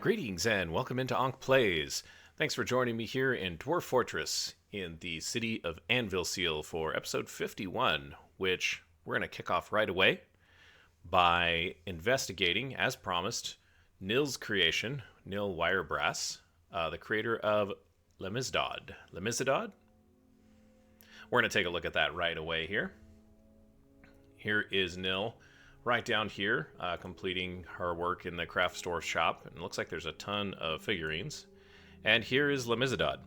Greetings and welcome into Ankh Plays. Thanks for joining me here in Dwarf Fortress in the city of Anvilseal for episode 51, which we're going to kick off right away by investigating, as promised, Nil's creation, Nil Wirebrass, the creator of Lemizadod. Lemizadod? We're going to take a look at that right away here. Here is Nil. Right down here, completing her work in the craft store shop. And it looks like there's a ton of figurines. And here is Lemizadod.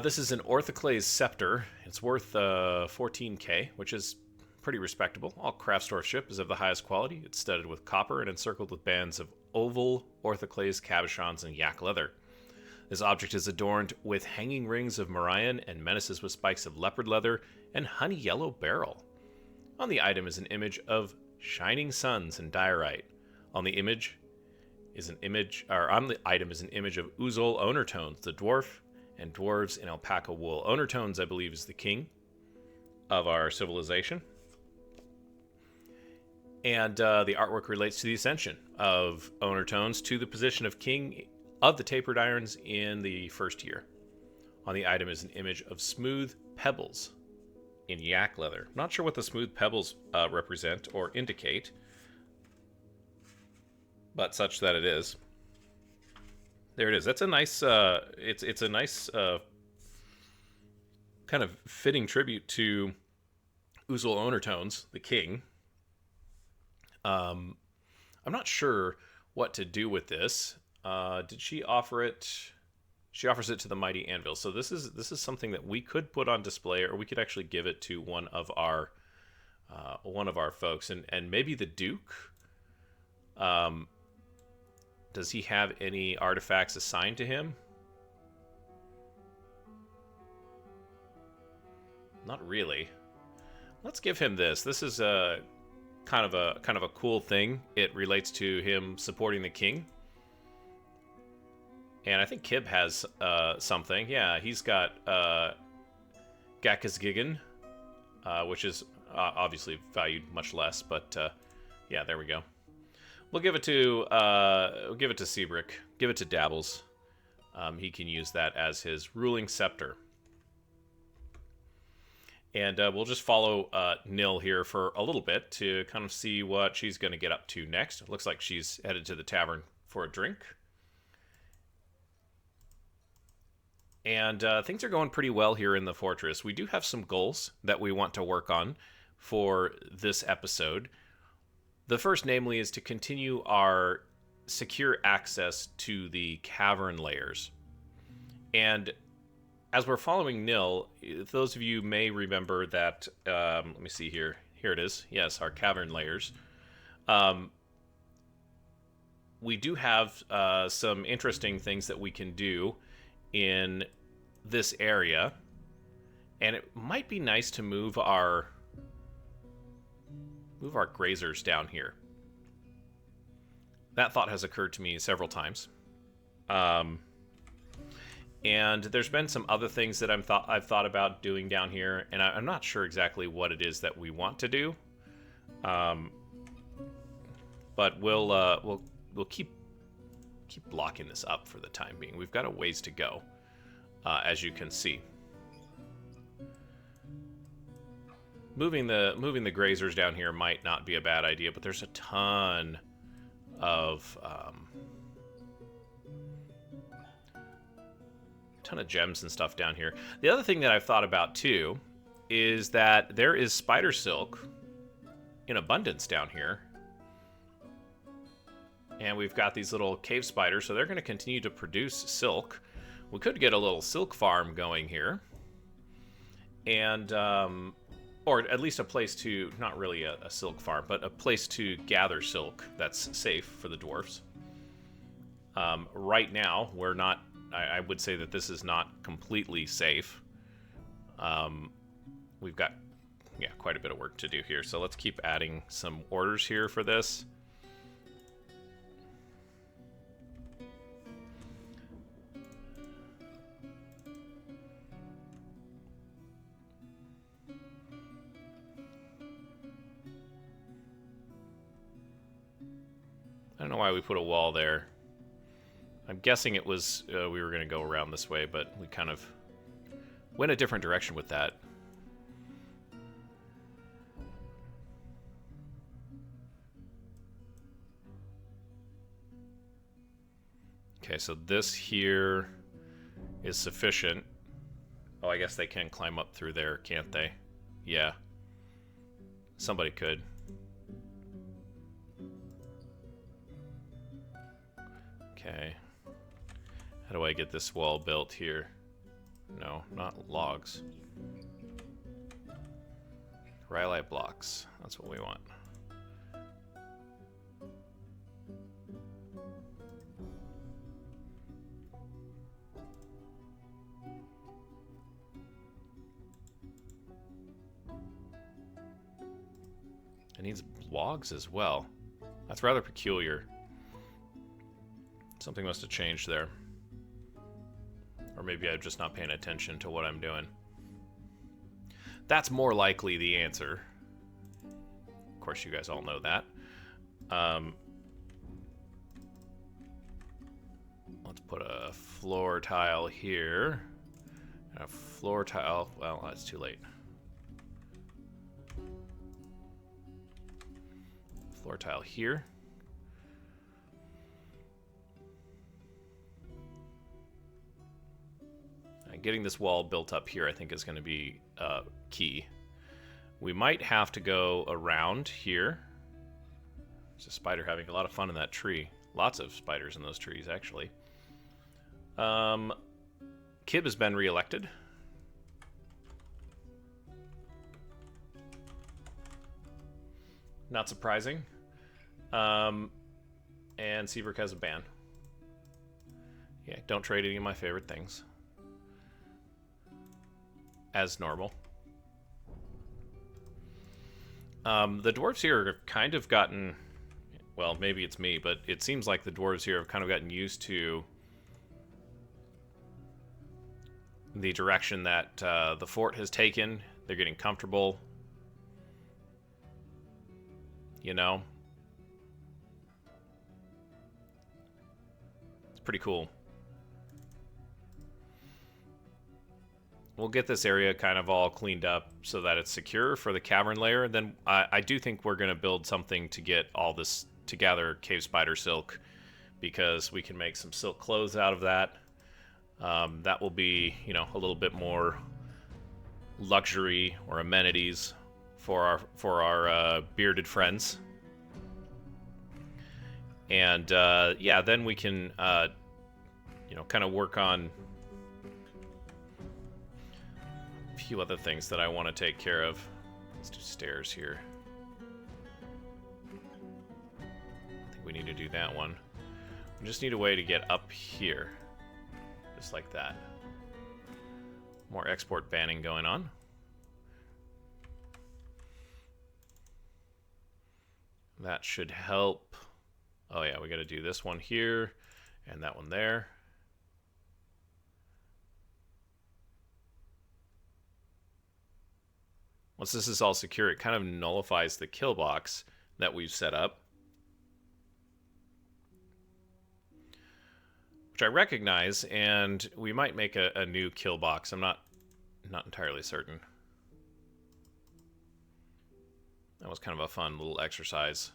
This is an orthoclase scepter. It's worth 14k, which is pretty respectable. All craft store ship is of the highest quality. It's studded with copper and encircled with bands of oval orthoclase cabochons and yak leather. This object is adorned with hanging rings of Morion and menaces with spikes of leopard leather and honey yellow beryl. On the item is an image of shining suns and diorite. On the item is an image of Uzol Ownertones, the dwarf, and dwarves in alpaca wool. Ownertones, I believe, is the king of our civilization. And the artwork relates to the ascension of Ownertones to the position of king of the tapered irons in the first year. On the item is an image of smooth pebbles in yak leather. Not sure what the smooth pebbles represent or indicate, but such that it is. There it is. That's a nice. It's a nice kind of fitting tribute to Uzol Ownertones, the king. I'm not sure what to do with this. Did she offer it? She offers it to the mighty anvil. So this is something that we could put on display, or we could actually give it to one of our folks, and maybe the Duke. Does he have any artifacts assigned to him? Not really. Let's give him this. This is a kind of a cool thing. It relates to him supporting the king. And I think Kib has something. Yeah, he's got Gakazgigan, which is obviously valued much less. But yeah, there we go. We'll give it to Seabrick. Give it to Dabbles. He can use that as his ruling scepter. And we'll just follow Nil here for a little bit to kind of see what she's going to get up to next. It looks like she's headed to the tavern for a drink. And things are going pretty well here in the fortress. We do have some goals that we want to work on for this episode. The first, namely, is to continue our secure access to the cavern layers. And as we're following Nil, those of you may remember that, let me see here. Here it is. Yes, our cavern layers. We do have some interesting things that we can do in this area, and it might be nice to move our grazers down here. That thought has occurred to me several times, and there's been some other things that I've thought about doing down here, and I'm not sure exactly what it is that we want to do, but we'll keep blocking this up for the time being. We've got a ways to go, as you can see. Moving the grazers down here might not be a bad idea, but there's a ton of gems and stuff down here. The other thing that I've thought about too is that there is spider silk in abundance down here. And we've got these little cave spiders, so they're going to continue to produce silk. We could get a little silk farm going here. And, or at least a place to, not really a silk farm, but a place to gather silk that's safe for the dwarves. Right now, we're not, I would say that this is not completely safe. We've got, yeah, quite a bit of work to do here. So let's keep adding some orders here for this. know why we put a wall there. I'm guessing it was we were going to go around this way, but we kind of went a different direction with that. Okay, so this here is sufficient. Oh, I guess they can climb up through there, can't they? Yeah. Somebody could. Okay. How do I get this wall built here? No, not logs. Rhyolite blocks. That's what we want. It needs logs as well. That's rather peculiar. Something must have changed there. Or maybe I'm just not paying attention to what I'm doing. That's more likely the answer. Of course, you guys all know that. Let's put a floor tile here. And a floor tile... Well, that's too late. Floor tile here. And getting this wall built up here, I think, is going to be key. We might have to go around here. There's a spider having a lot of fun in that tree. Lots of spiders in those trees, actually. Kib has been reelected. Not surprising. And Seabrook has a ban. Yeah, don't trade any of my favorite things. As normal. The dwarves here have kind of gotten... Well, maybe it's me, but it seems like the dwarves here have kind of gotten used to the direction that the fort has taken. They're getting comfortable. You know? It's pretty cool. We'll get this area kind of all cleaned up so that it's secure for the cavern layer. Then I do think we're going to build something to get all this to gather cave spider silk, because we can make some silk clothes out of that. That will be, you know, a little bit more luxury or amenities for our bearded friends. And yeah, then we can you know, kind of work on a few other things that I want to take care of. Let's do stairs here. I think we need to do that one. We just need a way to get up here. Just like that. More export banning going on. That should help. Oh yeah, we got to do this one here and that one there. Once this is all secure, it kind of nullifies the kill box that we've set up, which I recognize, and we might make a new kill box. I'm not entirely certain. That was kind of a fun little exercise.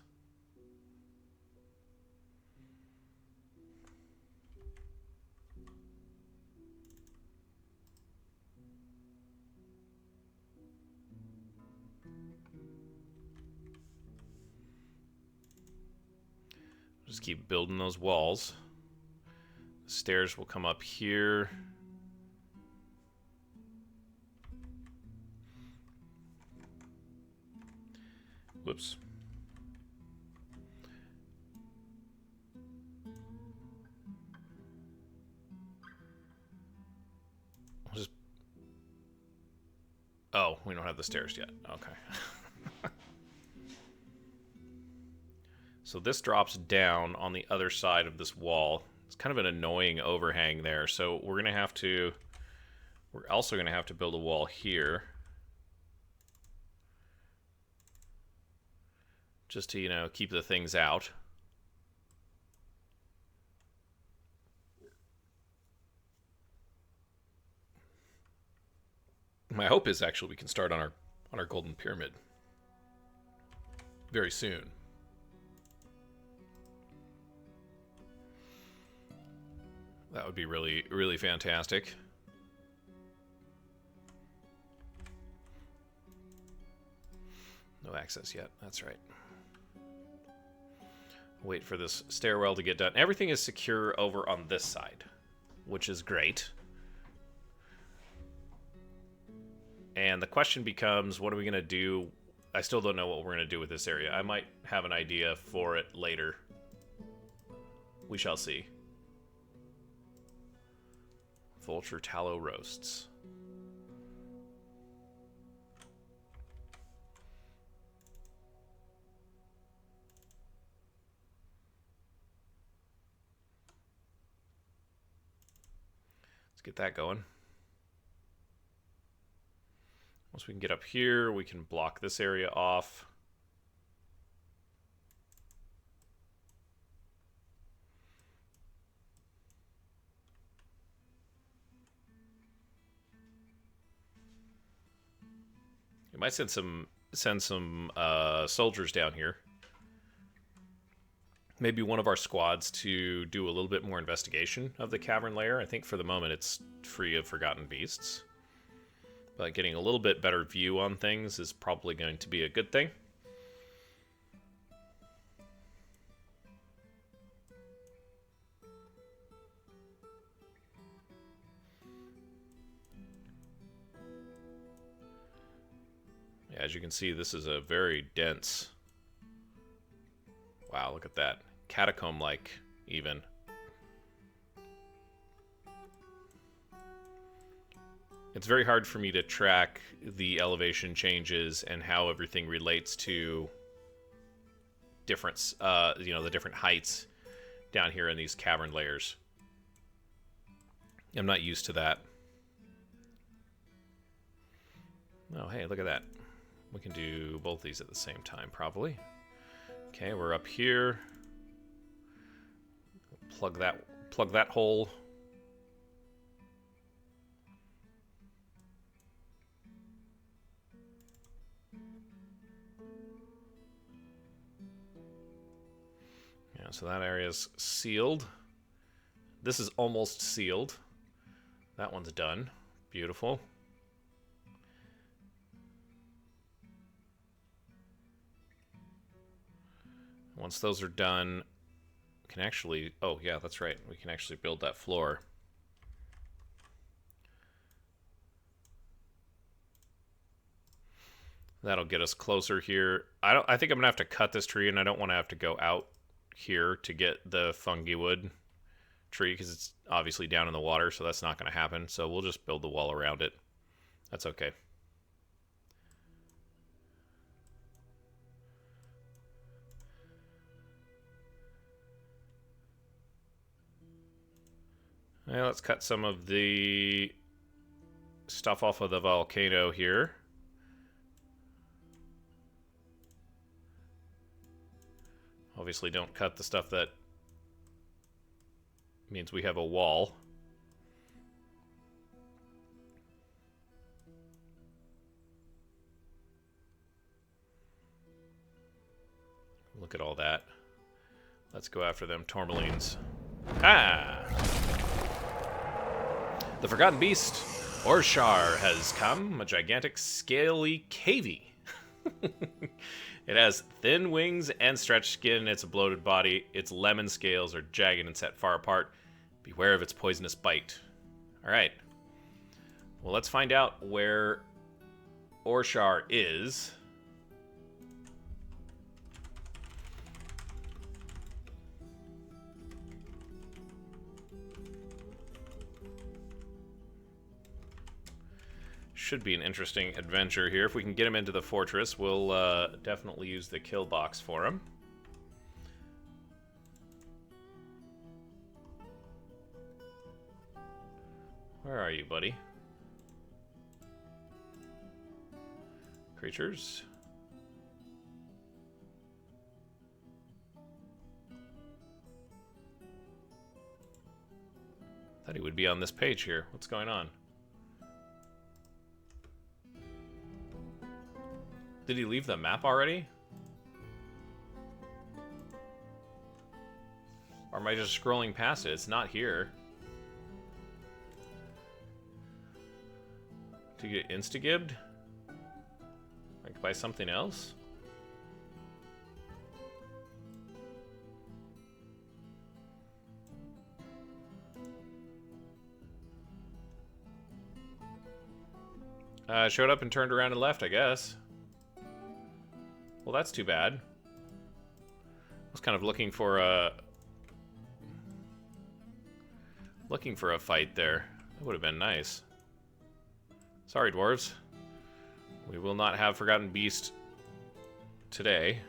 Just keep building those walls. The stairs will come up here. Whoops. I'll just... Oh, we don't have the stairs yet. Okay. So this drops down on the other side of this wall. It's kind of an annoying overhang there. So we're also gonna have to build a wall here. Just to, you know, keep the things out. My hope is actually we can start on our golden pyramid very soon. That would be really, really fantastic. No access yet. That's right. Wait for this stairwell to get done. Everything is secure over on this side, which is great. And the question becomes, what are we going to do? I still don't know what we're going to do with this area. I might have an idea for it later. We shall see. Vulture tallow roasts. Let's get that going. Once we can get up here, we can block this area off. You might send some soldiers down here. Maybe one of our squads to do a little bit more investigation of the cavern layer. I think for the moment it's free of forgotten beasts. But getting a little bit better view on things is probably going to be a good thing. Yeah, as you can see, this is a very dense... Wow, look at that. Catacomb-like, even. It's very hard for me to track the elevation changes and how everything relates to different, the different heights down here in these cavern layers. I'm not used to that. Oh, hey, look at that. We can do both these at the same time, probably. Okay, we're up here. Plug that hole. Yeah, so that area's sealed. This is almost sealed. That one's done. Beautiful. Once those are done, we can actually... Oh, yeah, that's right. We can actually build that floor. That'll get us closer here. I think I'm going to have to cut this tree, and I don't want to have to go out here to get the fungi wood tree, because it's obviously down in the water, so that's not going to happen. So we'll just build the wall around it. That's okay. Now let's cut some of the stuff off of the volcano here. Obviously don't cut the stuff that means we have a wall. Look at all that. Let's go after them tourmalines. Ah! The Forgotten Beast, Orshar, has come. A gigantic, scaly cavy. It has thin wings and stretched skin. It's a bloated body. Its lemon scales are jagged and set far apart. Beware of its poisonous bite. Alright. Well, let's find out where Orshar is. Should be an interesting adventure here. If we can get him into the fortress, we'll definitely use the kill box for him. Where are you, buddy? Creatures. Thought he would be on this page here. What's going on? Did he leave the map already? Or am I just scrolling past it? It's not here. To get insta-gibbed? Like by something else? Showed up and turned around and left, I guess. Well, that's too bad. I was kind of looking for a fight there. That would have been nice. Sorry, dwarves. We will not have Forgotten Beast today.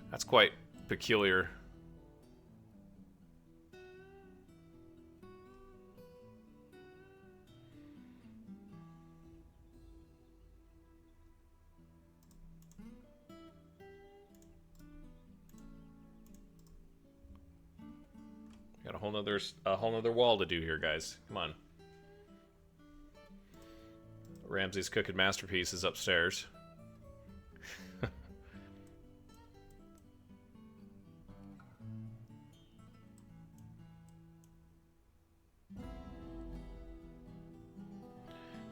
That's quite peculiar. Got a whole nother wall to do here, guys. Come on. Ramsey's cooking masterpiece is upstairs.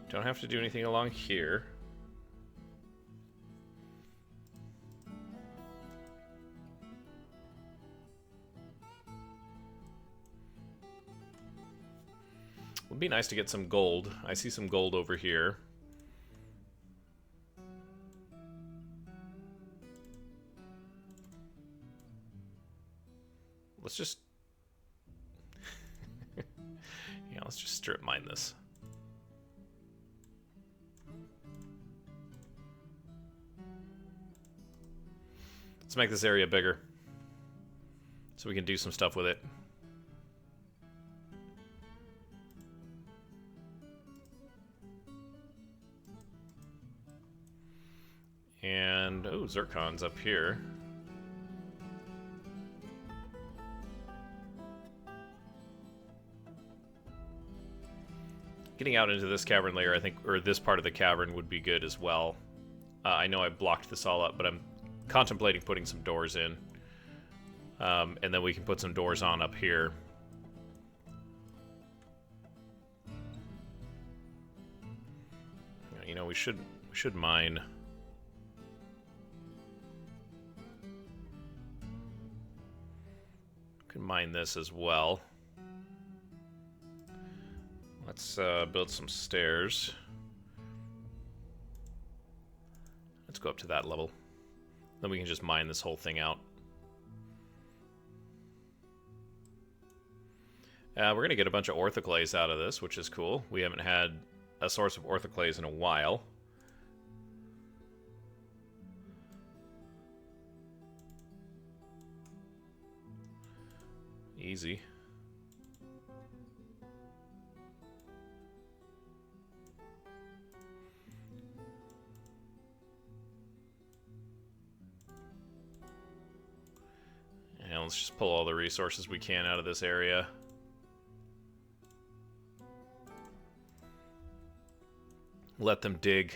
Don't have to do anything along here. Would be nice to get some gold. I see some gold over here. Let's just... yeah, let's just strip mine this. Let's make this area bigger so we can do some stuff with it. And, oh, Zircon's up here. Getting out into this cavern layer, I think, or this part of the cavern would be good as well. I know I blocked this all up, but I'm contemplating putting some doors in. And then we can put some doors on up here. You know, we should mine. Can mine this as well. Let's build some stairs. Let's go up to that level. Then we can just mine this whole thing out. We're going to get a bunch of orthoclase out of this, which is cool. We haven't had a source of orthoclase in a while. Easy. And let's just pull all the resources we can out of this area. Let them dig.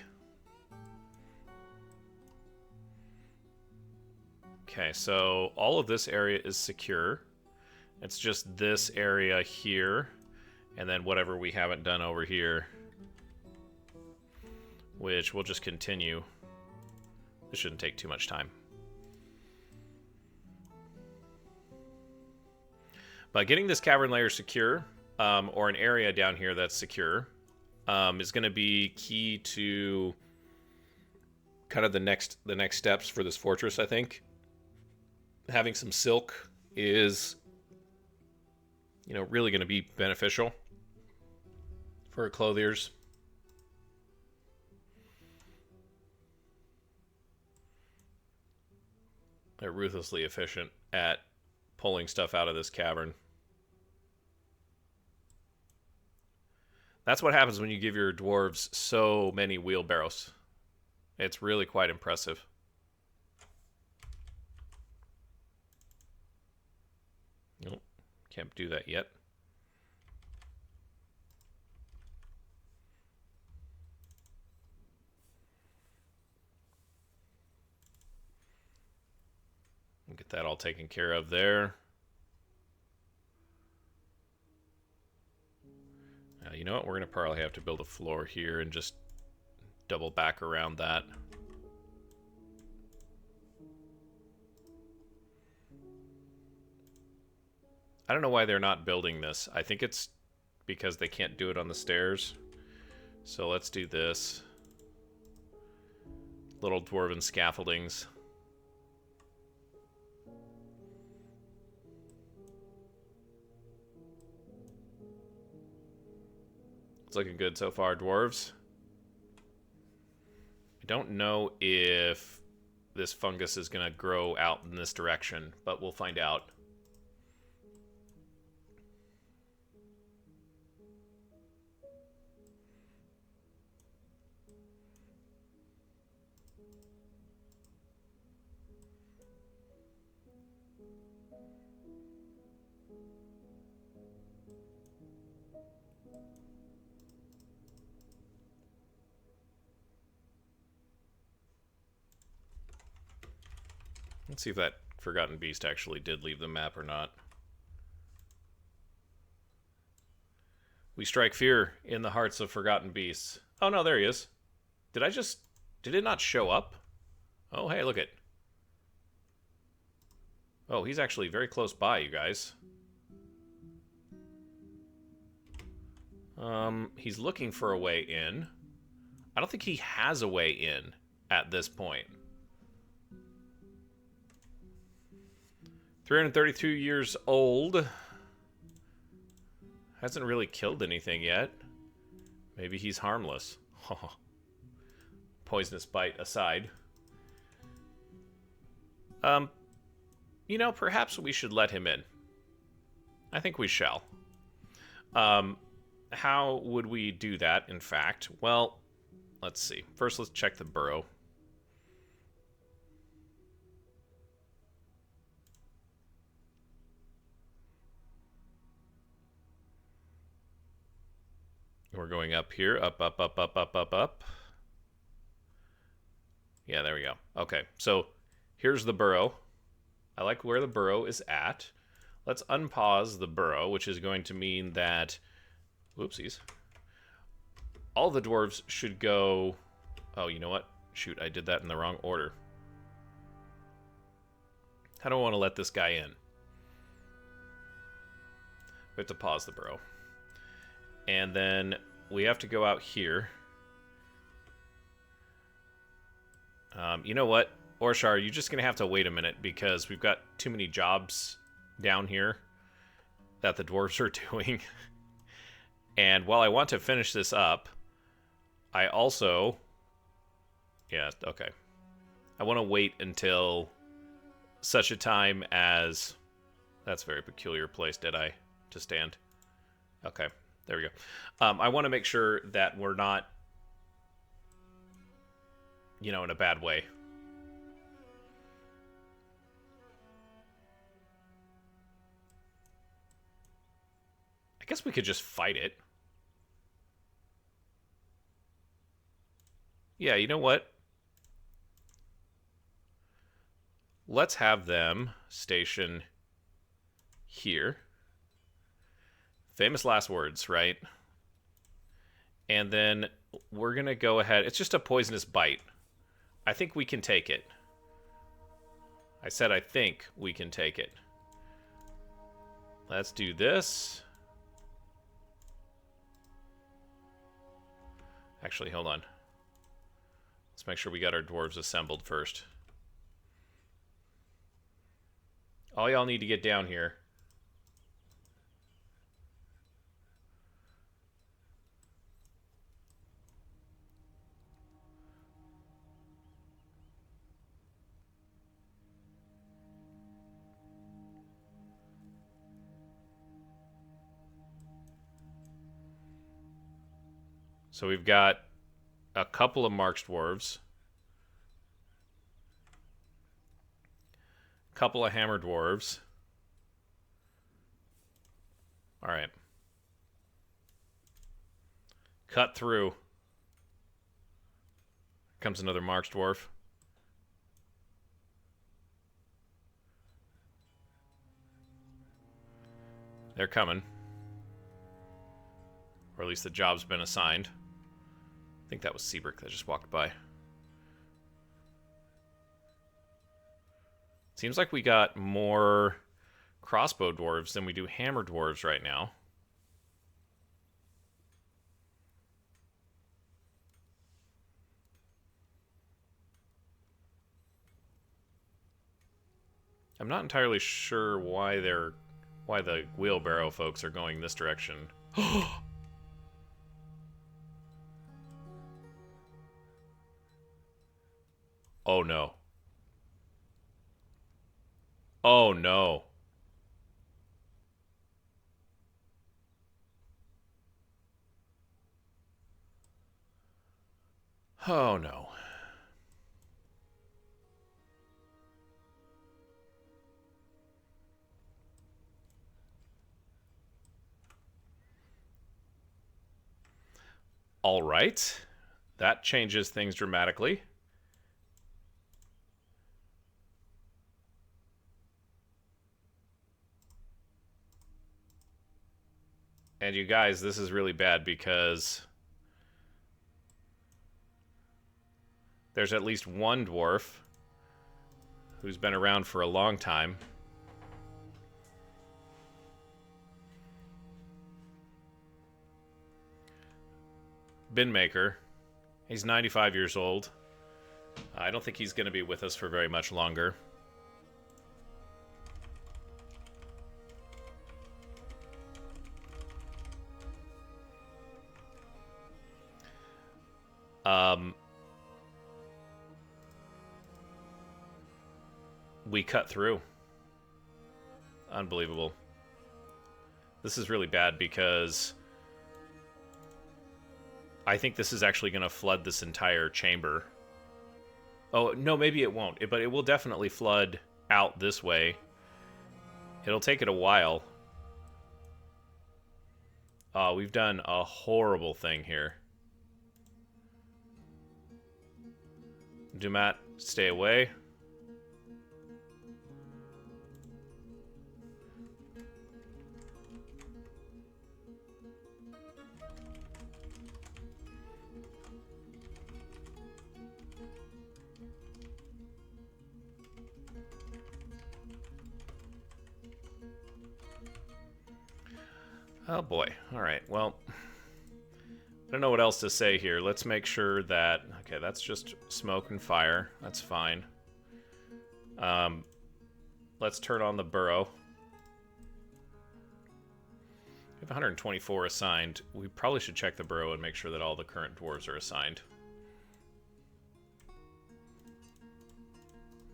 Okay, so all of this area is secure. It's just this area here, and then whatever we haven't done over here, which we'll just continue. This shouldn't take too much time. But getting this cavern layer secure, or an area down here that's secure, is going to be key to kind of the next steps for this fortress, I think. Having some silk is, you know, really going to be beneficial for clothiers. They're ruthlessly efficient at pulling stuff out of this cavern. That's what happens when you give your dwarves so many wheelbarrows. It's really quite impressive. Can't do that yet. Get that all taken care of there. You know what? We're going to probably have to build a floor here and just double back around that. I don't know why they're not building this. I think it's because they can't do it on the stairs. So let's do this. Little dwarven scaffoldings. It's looking good so far, dwarves. I don't know if this fungus is going to grow out in this direction, but we'll find out. Let's see if that Forgotten Beast actually did leave the map or not. We strike fear in the hearts of Forgotten Beasts. Oh no, there he is. Did it not show up? Oh, hey, look it. Oh, he's actually very close by, you guys. He's looking for a way in. I don't think he has a way in at this point. 332 years old. Hasn't really killed anything yet. Maybe he's harmless. Poisonous bite aside. You know, perhaps we should let him in. I think we shall. How would we do that, in fact? Well, let's see. First, let's check the burrow. We're going up here. Up, up, up, up, up, up, up. Yeah, there we go. Okay, so here's the burrow. I like where the burrow is at. Let's unpause the burrow, which is going to mean that... Whoopsies. All the dwarves should go... Oh, you know what? Shoot, I did that in the wrong order. I don't want to let this guy in. We have to pause the burrow. And then we have to go out here. You know what? Orshar, you're just going to have to wait a minute because we've got too many jobs down here that the dwarves are doing. And while I want to finish this up, I also... Yeah, okay. I want to wait until such a time as... That's a very peculiar place, did I? To stand. Okay. There we go. I want to make sure that we're not, you know, in a bad way. I guess we could just fight it. Yeah, you know what? Let's have them station here. Famous last words, right? And then we're going to go ahead. It's just a poisonous bite. I think we can take it. I said I think we can take it. Let's do this. Actually, hold on. Let's make sure we got our dwarves assembled first. All y'all need to get down here. So we've got a couple of marked dwarves. A couple of hammer dwarves. All right. Cut through. Comes another march dwarf. They're coming. Or at least the job's been assigned. I think that was Seabrick that just walked by. Seems like we got more crossbow dwarves than we do hammer dwarves right now. I'm not entirely sure why the wheelbarrow folks are going this direction. Oh no. Oh no. Oh no. All right. That changes things dramatically. And you guys, this is really bad because there's at least one dwarf who's been around for a long time. Bin Maker. He's 95 years old. I don't think he's going to be with us for very much longer. We cut through. Unbelievable. This is really bad because I think this is actually going to flood this entire chamber. Oh, no, maybe it won't. But it will definitely flood out this way. It'll take it a while. We've done a horrible thing here. Dumat, stay away. Oh boy. Alright, well, I don't know what else to say here. Let's make sure that... Okay, that's just smoke and fire. That's fine. Let's turn on the burrow. We have 124 assigned. We probably should check the burrow and make sure that all the current dwarves are assigned.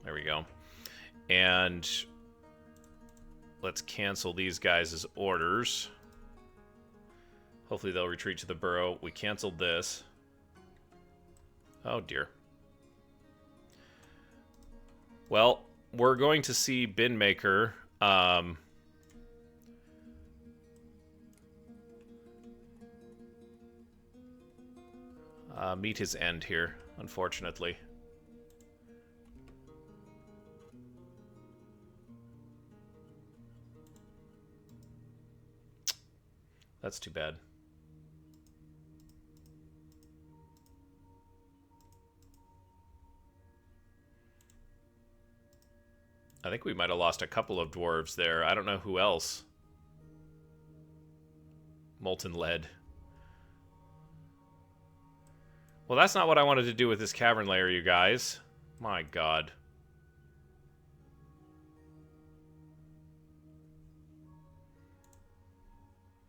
There we go. And let's cancel these guys' orders. Hopefully they'll retreat to the burrow. We canceled this. Oh, dear. Well, we're going to see Bin Maker meet his end here, unfortunately. That's too bad. I think we might have lost a couple of dwarves there. I don't know who else. Molten lead. Well, that's not what I wanted to do with this cavern layer, you guys. My god.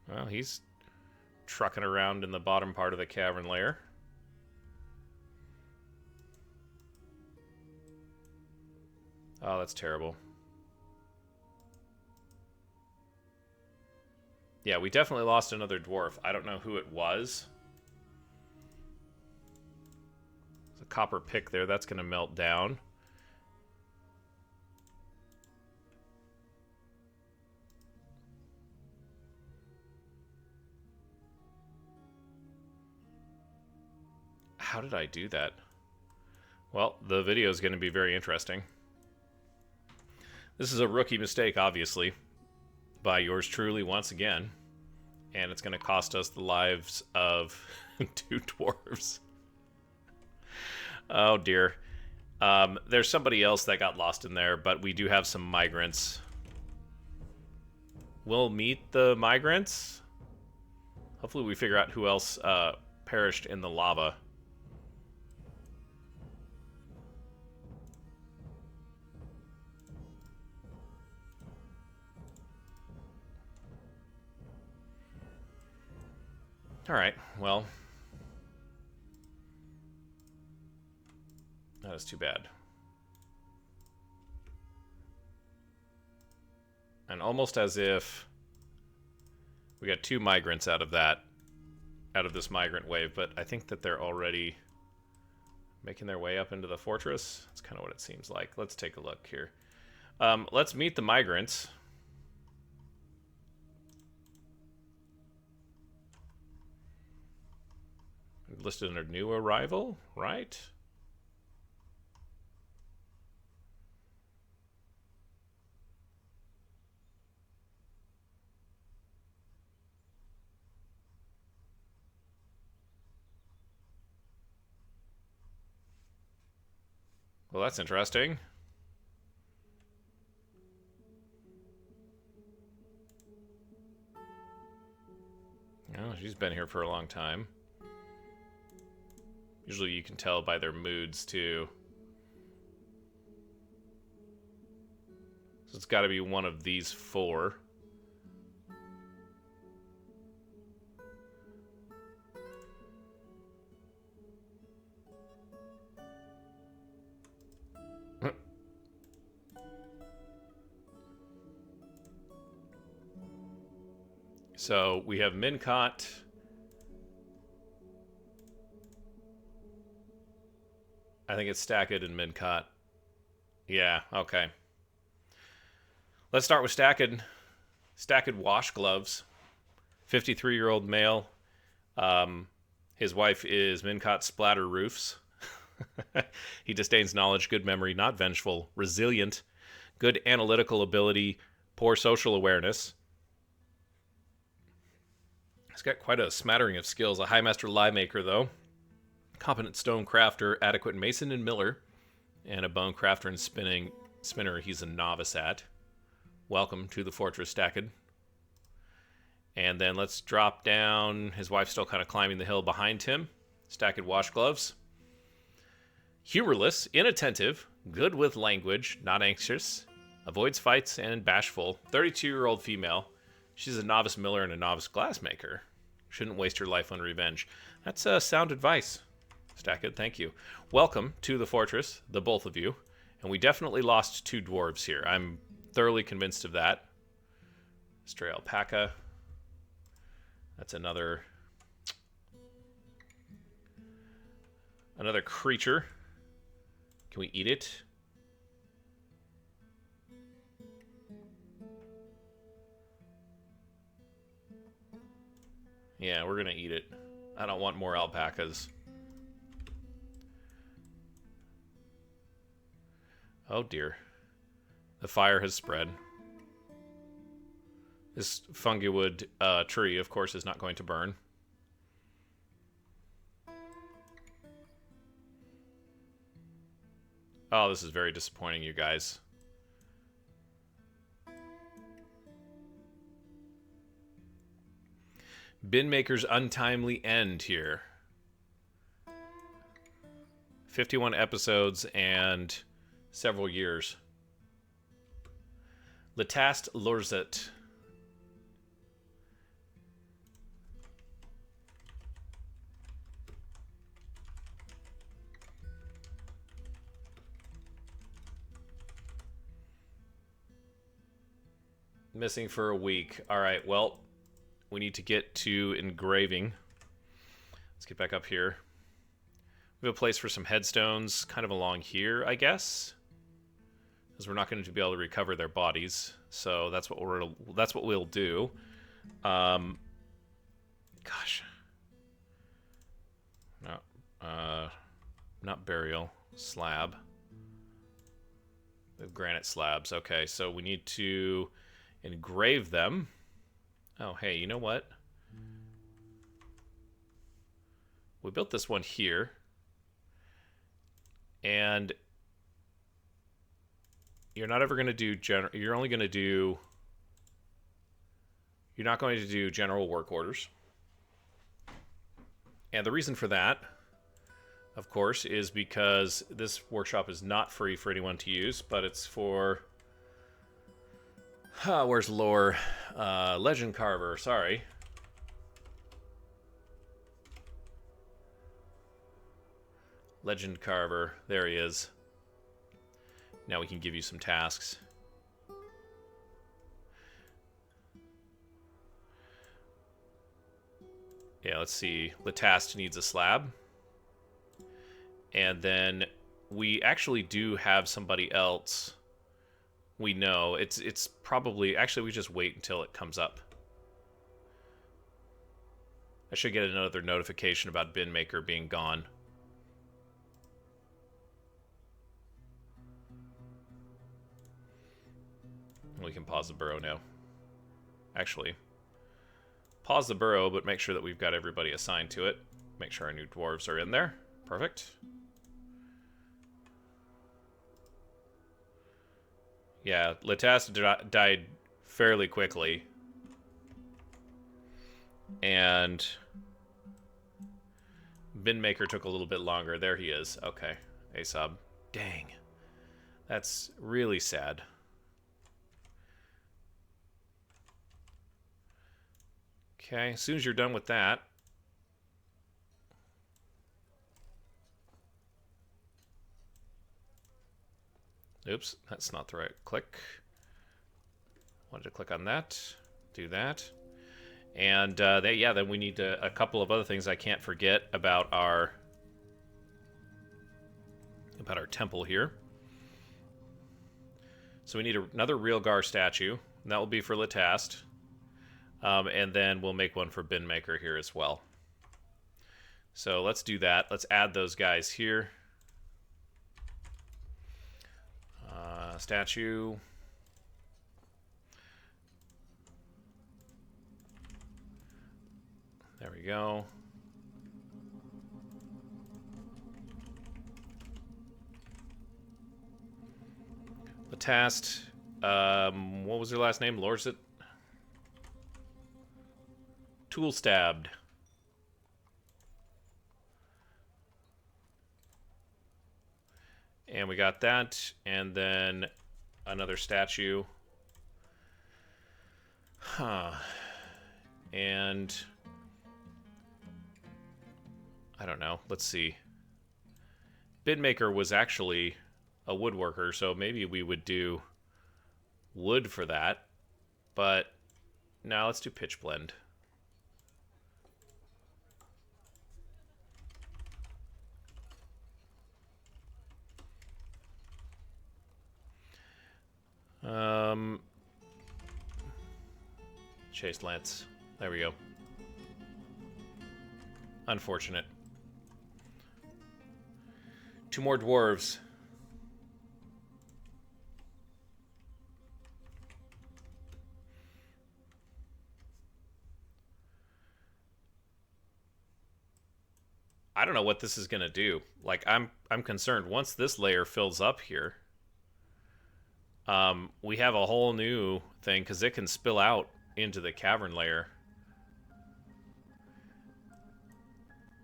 Well, he's trucking around in the bottom part of the cavern layer. Oh, that's terrible. Yeah, we definitely lost another dwarf. I don't know who it was. There's a copper pick there. That's going to melt down. How did I do that? Well, the video is going to be very interesting. This is a rookie mistake, obviously, by yours truly once again. And it's going to cost us the lives of 2 dwarves. Oh, dear. There's somebody else that got lost in there, but we do have some migrants. We'll meet the migrants. Hopefully we figure out who else perished in the lava. Alright, well. That is too bad. And almost as if we got 2 migrants out of this migrant wave, but I think that they're already making their way up into the fortress. That's kind of what it seems like. Let's take a look here. Let's meet the migrants. Listed under new arrival, right? Well, that's interesting. Oh, she's been here for a long time. Usually you can tell by their moods, too. So it's got to be one of these 4. So we have Mincott. I think it's Stacked and Mincott. Yeah, okay. Let's start with Stacked. Stacked wash gloves. 53-year-old male. His wife is Mincott Splatter Roofs. He disdains knowledge, good memory, not vengeful, resilient, good analytical ability, poor social awareness. He's got quite a smattering of skills. A high master lie maker, though. Competent stone crafter, adequate mason and miller, and a bone crafter and spinner he's a novice at. Welcome to the fortress, Stacked. And then let's drop down. His wife's still kind of climbing the hill behind him. Stacked wash gloves. Humorless, inattentive, good with language, not anxious, avoids fights, and bashful. 32-year-old female. She's a novice miller and a novice glassmaker. Shouldn't waste her life on revenge. That's sound advice. Stacked, thank you. Welcome to the fortress, the both of you. And we definitely lost 2 dwarves here. I'm thoroughly convinced of that. Stray alpaca. That's another creature. Can we eat it? Yeah, we're gonna eat it. I don't want more alpacas. Oh dear. The fire has spread. This fungiwood tree, of course, is not going to burn. Oh, this is very disappointing, you guys. Binmaker's untimely end here. 51 episodes and several years. Letast Lorzet. Missing for a week. All right, well, we need to get to engraving. Let's get back up here. We have a place for some headstones kind of along here, I guess. Because we're not going to be able to recover their bodies. So that's what we'll do. Gosh. No. Not burial. Slab. The granite slabs. Okay, so we need to engrave them. Oh, hey, you know what? We built this one here. And you're not ever going to do you're only going to do you're not going to do general work orders. And the reason for that, of course, is because this workshop is not free for anyone to use, but it's for where's lore? Ledgendcarver, sorry. Ledgendcarver, there he is. Now we can give you some tasks. Yeah, let's see. Latast needs a slab. And then we actually do have somebody else. We know. It's probably... Actually, we just wait until it comes up. I should get another notification about bin maker being gone. We can pause the burrow now. Actually, pause the burrow, but make sure that we've got everybody assigned to it. Make sure our new dwarves are in there. Perfect. Yeah, Latast died fairly quickly. And bin maker took a little bit longer. There he is. Okay, Asob. Dang. That's really sad. Okay, as soon as you're done with that, oops, that's not the right click. Wanted to click on that, do that, and then we need a couple of other things I can't forget about our temple here. So we need another Realgar statue, and that will be for Latast. And then we'll make one for bin maker here as well. So let's do that. Let's add those guys here. Statue. There we go. Latast. What was her last name? Lorset? Tool stabbed. And we got that, and then another statue. And I don't know. Let's see. Bidmaker was actually a woodworker, so maybe we would do wood for that. But now let's do pitch blend. Chase Lance. There we go. Unfortunate. 2 more dwarves. I don't know what this is gonna do. Like, I'm concerned. Once this layer fills up here, we have a whole new thing, because it can spill out into the cavern layer.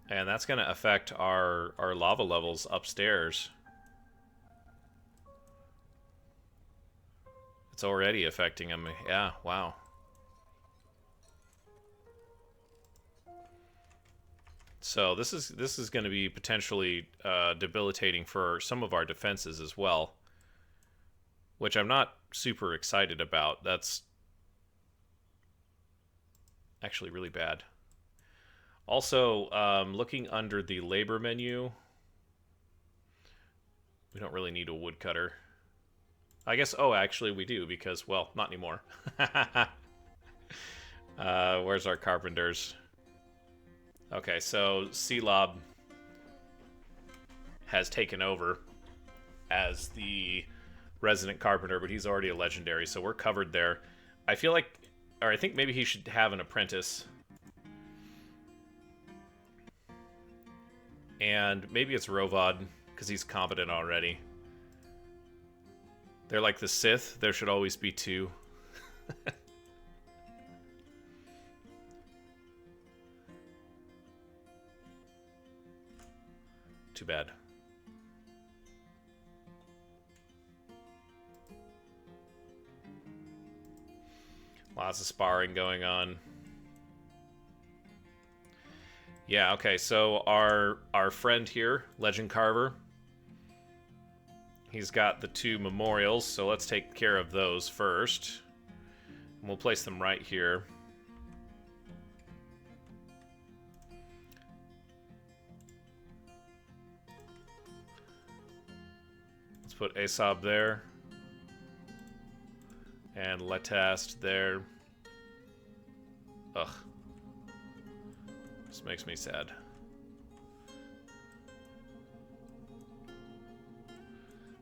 And that's going to affect our lava levels upstairs. It's already affecting them. Yeah, wow. So this is going to be potentially debilitating for some of our defenses as well, which I'm not super excited about. That's actually really bad. Also, looking under the labor menu, we don't really need a woodcutter. I guess, oh, actually we do, because, well, not anymore. Where's our carpenters? Okay, so Selob has taken over as the resident carpenter, but he's already a legendary, so we're covered there. I feel like, or I think maybe he should have an apprentice. And maybe it's Rovod, because he's competent already. They're like the Sith. There should always be two. Too bad. Lots of sparring going on. Yeah, okay, so our friend here, Ledgendcarver, he's got the 2 memorials, so let's take care of those first. And we'll place them right here. Let's put Aesop there. And Letast there. Ugh. This makes me sad.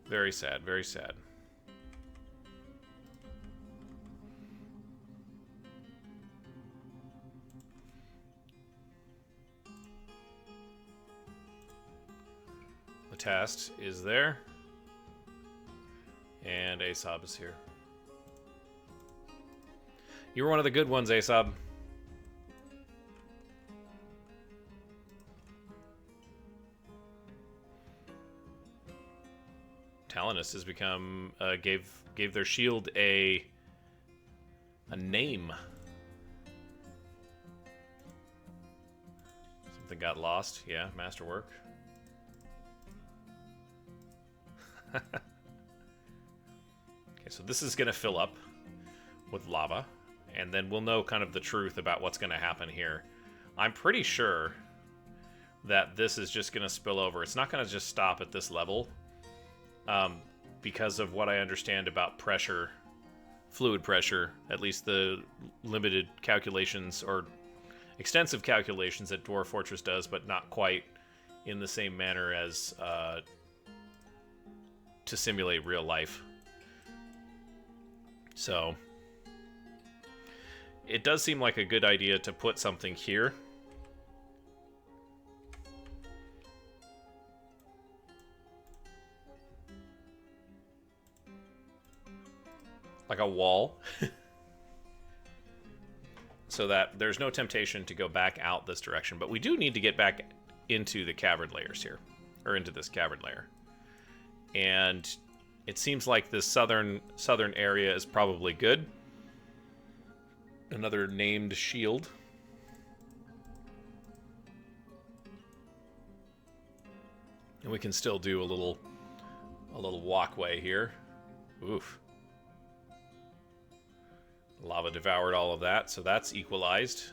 Very sad, very sad. Letast is there. And Aesop is here. You were one of the good ones, Aesop. Talinus has become gave their shield a name. Something got lost. Yeah, masterwork. Okay, so this is gonna fill up with lava, and then we'll know kind of the truth about what's gonna happen here. I'm pretty sure that this is just gonna spill over. It's not gonna just stop at this level. Because of what I understand about pressure, fluid pressure, at least the limited calculations or extensive calculations that Dwarf Fortress does, but not quite in the same manner as to simulate real life. So it does seem like a good idea to put something here. Like a wall. So that there's no temptation to go back out this direction. But we do need to get back into the cavern layers here. Or into this cavern layer. And it seems like this southern area is probably good. Another named shield. And we can still do a little walkway here. Oof. Lava devoured all of that, so that's equalized.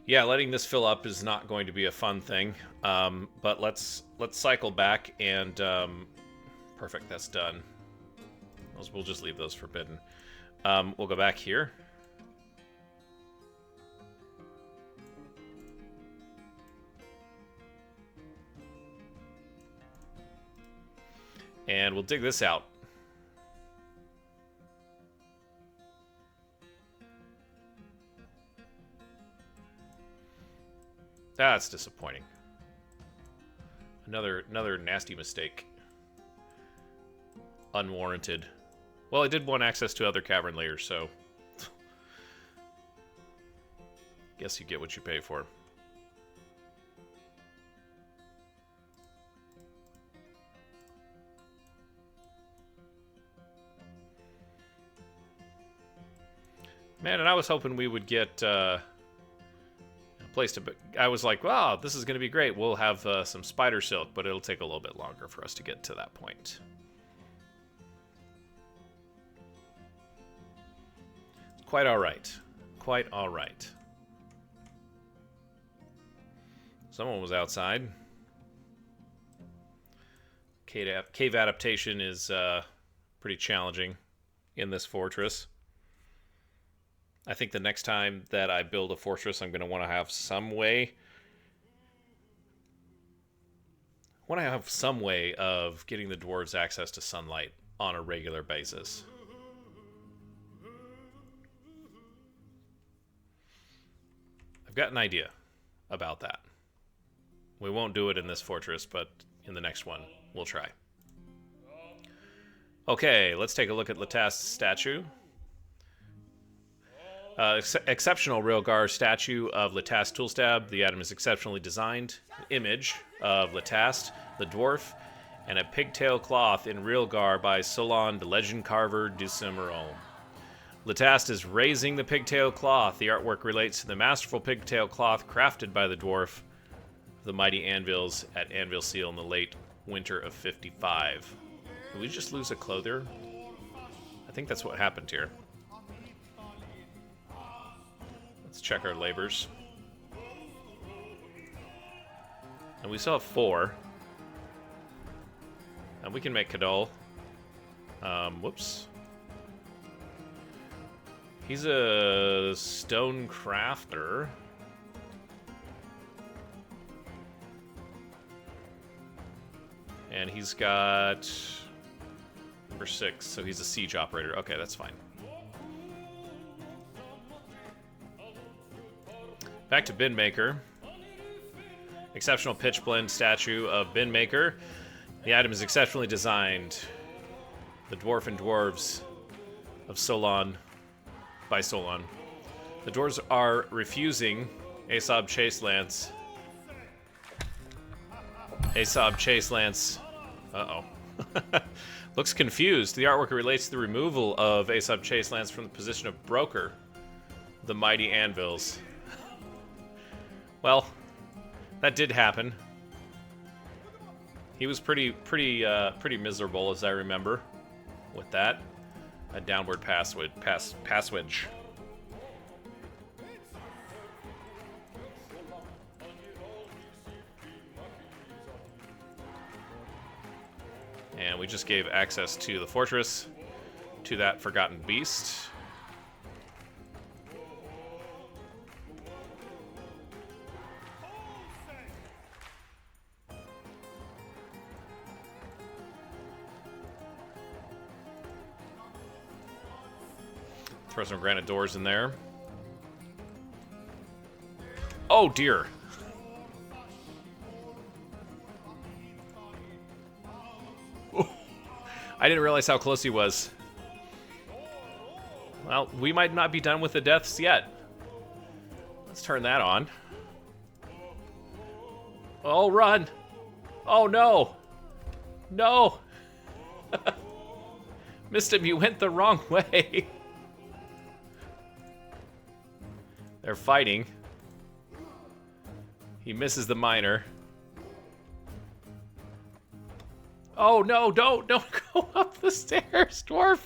Yeah, letting this fill up is not going to be a fun thing, but let's cycle back and perfect. That's done. We'll just leave those forbidden. We'll go back here. And we'll dig this out. That's disappointing. Another nasty mistake. Unwarranted. Well, I did want access to other cavern layers, so guess you get what you pay for. Man, and I was hoping we would get a place to... I was like, wow, this is going to be great. We'll have some spider silk, but it'll take a little bit longer for us to get to that point. Quite all right. Quite all right. Someone was outside. Cave adaptation is pretty challenging in this fortress. I think the next time that I build a fortress, I'm going to want to have some way. Of getting the dwarves access to sunlight on a regular basis. I've got an idea about that. We won't do it in this fortress, but in the next one, we'll try. Okay, let's take a look at Latast's statue. Exceptional Railgar statue of Latast Toolstab. The item is exceptionally designed. Image of Latast, the dwarf, and a pigtail cloth in Railgar by Solon, the Ledgendcarver du Cimarron. Latast is raising the pigtail cloth. The artwork relates to the masterful pigtail cloth crafted by the dwarf, the mighty anvils at Anvilseal in the late winter of 55. Did we just lose a clothier? I think that's what happened here. Let's check our labors. And we still have 4. And we can make Kadal. Whoops. He's a stone crafter. And he's got number 6, so he's a siege operator. Okay, that's fine. Back to Bin Maker. Exceptional pitch blend statue of Bin Maker. The item is exceptionally designed. The dwarf and dwarves of Solon by Solon. The dwarves are refusing Aesop Chase Lance. Aesop Chase Lance. Uh-oh. Looks confused. The artwork relates to the removal of Aesop Chase Lance from the position of broker. The mighty anvils. Well, that did happen. He was pretty miserable, as I remember, with that. A downward passage. And we just gave access to the fortress, to that forgotten beast. Throw some granite doors in there. Oh dear. I didn't realize how close he was. Well, we might not be done with the deaths yet. Let's turn that on. Oh, run. Oh, no. No. Missed him. You went the wrong way. They're fighting. He misses the miner. Oh no, don't go up the stairs, dwarf.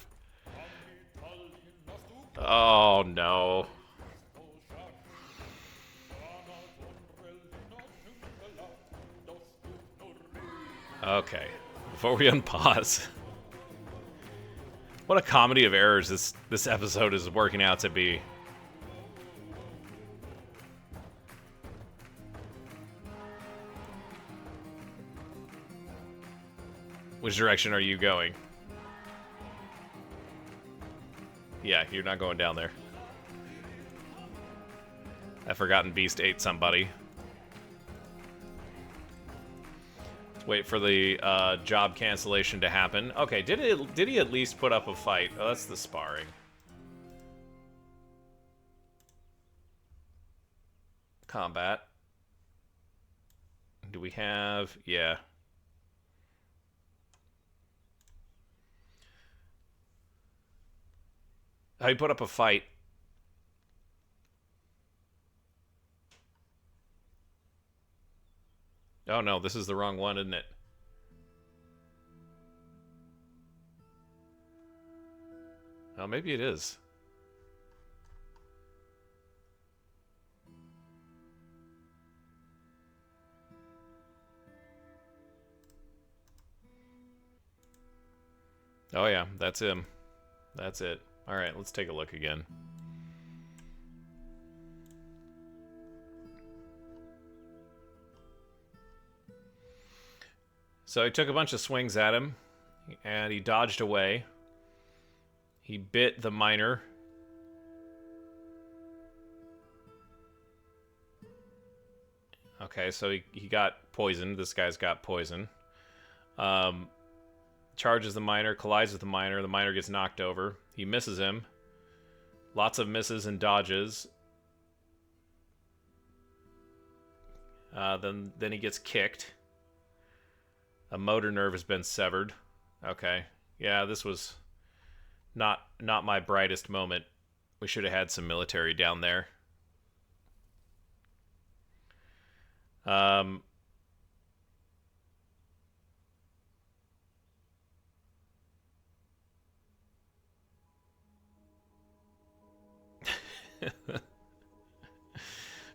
Oh no. Okay, before we unpause. What a comedy of errors this episode is working out to be. Which direction are you going? Yeah, you're not going down there. That forgotten beast ate somebody. Let's wait for the job cancellation to happen. Okay, did he at least put up a fight? Oh, that's the sparring. Combat. Do we have... Yeah. He put up a fight. Oh no, this is the wrong one, isn't it? Oh, maybe it is. Oh yeah, that's him. That's it. Alright, let's take a look again. So he took a bunch of swings at him, and he dodged away. He bit the miner. Okay, so he got poisoned. This guy's got poison. Charges the miner, collides with the miner. The miner gets knocked over. He misses him. Lots of misses and dodges. Then he gets kicked. A motor nerve has been severed. Okay. Yeah, this was not my brightest moment. We should have had some military down there.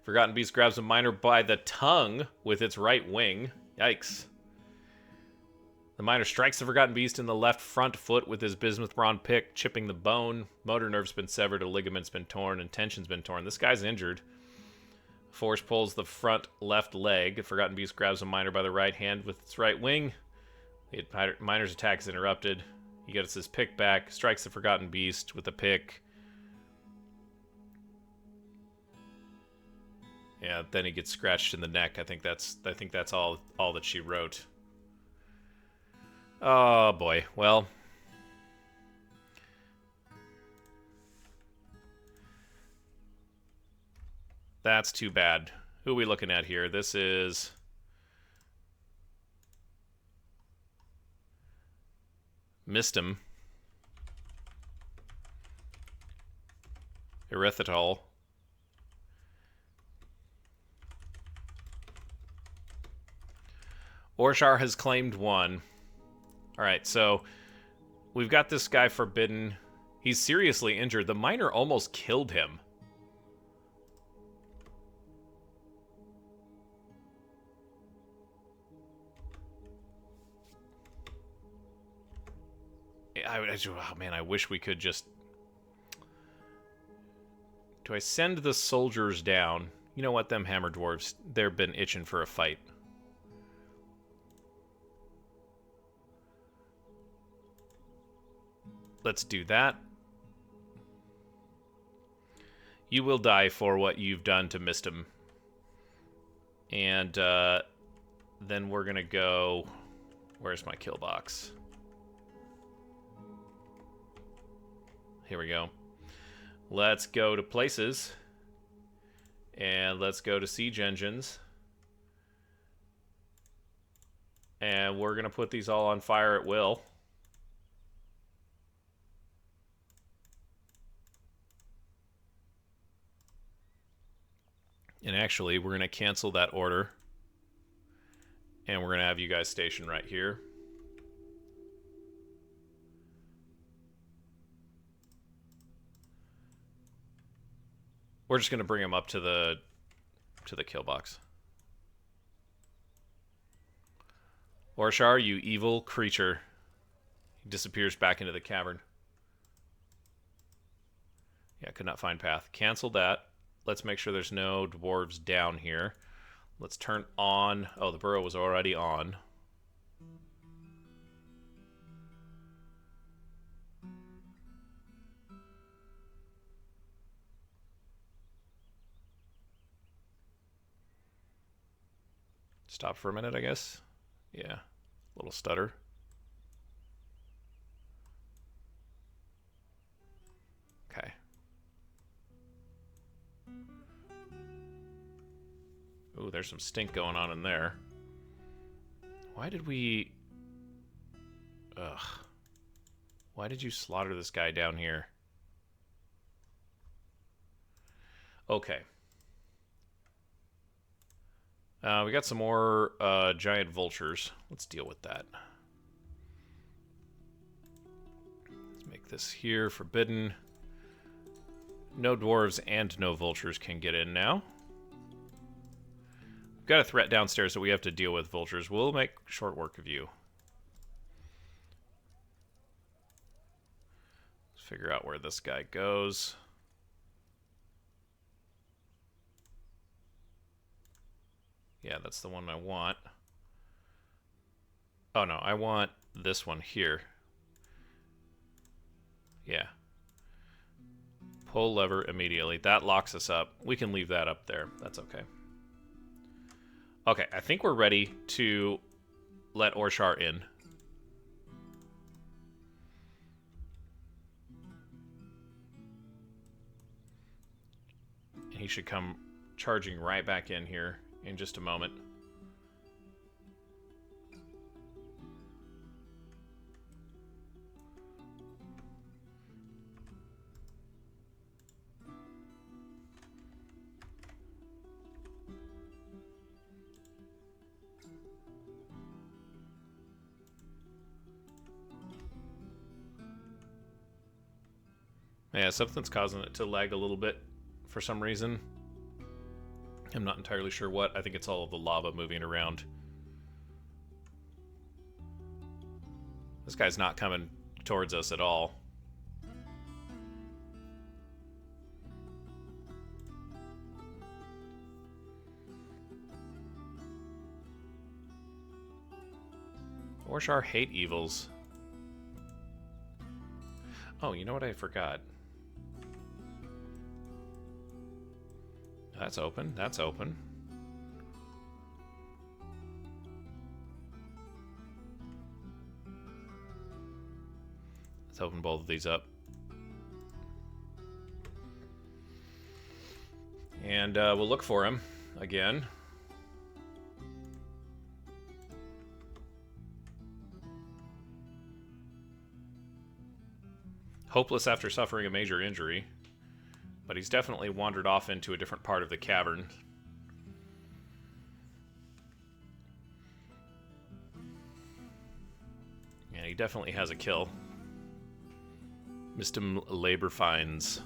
Forgotten Beast grabs a miner by the tongue with its right wing. Yikes. The miner strikes the Forgotten Beast in the left front foot with his bismuth brawn pick, chipping the bone. Motor nerve's been severed, a ligament's been torn, and tension's been torn. This guy's injured. Force pulls the front left leg. Forgotten Beast grabs a miner by the right hand with its right wing. The miner's attack is interrupted. He gets his pick back, strikes the Forgotten Beast with a pick. Yeah, then he gets scratched in the neck. I think that's all that she wrote. Oh boy. Well, that's too bad. Who are we looking at here? This is Mistum. Erythritol. Orshar has claimed one. Alright, so we've got this guy forbidden. He's seriously injured. The miner almost killed him. Oh man, I wish we could just... Do I send the soldiers down? You know what, them hammer dwarves, they've been itching for a fight. Let's do that. You will die for what you've done to Mistum. And then we're going to go... Where's my kill box? Here we go. Let's go to places. And let's go to siege engines. And we're going to put these all on fire at will. And actually, we're going to cancel that order. And we're going to have you guys stationed right here. We're just going to bring him up to the kill box. Orshar, you evil creature. He disappears back into the cavern. Yeah, could not find path. Cancel that. Let's make sure there's no dwarves down here. Let's turn on... Oh, the burrow was already on. Stop for a minute, I guess. Yeah, little stutter. Okay. Ooh, there's some stink going on in there. Why did we... Ugh. Why did you slaughter this guy down here? Okay. We got some more giant vultures. Let's deal with that. Let's make this here forbidden. No dwarves and no vultures can get in now. We've got a threat downstairs that we have to deal with, vultures. We'll make short work of you. Let's figure out where this guy goes. Yeah, that's the one I want. Oh no, I want this one here. Yeah. Pull lever immediately. That locks us up. We can leave that up there. That's okay. Okay, I think we're ready to let Orshar in. And he should come charging right back in here in just a moment. Yeah, something's causing it to lag a little bit for some reason. I'm not entirely sure what. I think it's all of the lava moving around. This guy's not coming towards us at all. Orshar hate evils. Oh, you know what I forgot? That's open. That's open. Let's open both of these up. And we'll look for him again. Hopeless after suffering a major injury. But he's definitely wandered off into a different part of the cavern. Yeah, he definitely has a kill. Missed him labor fines.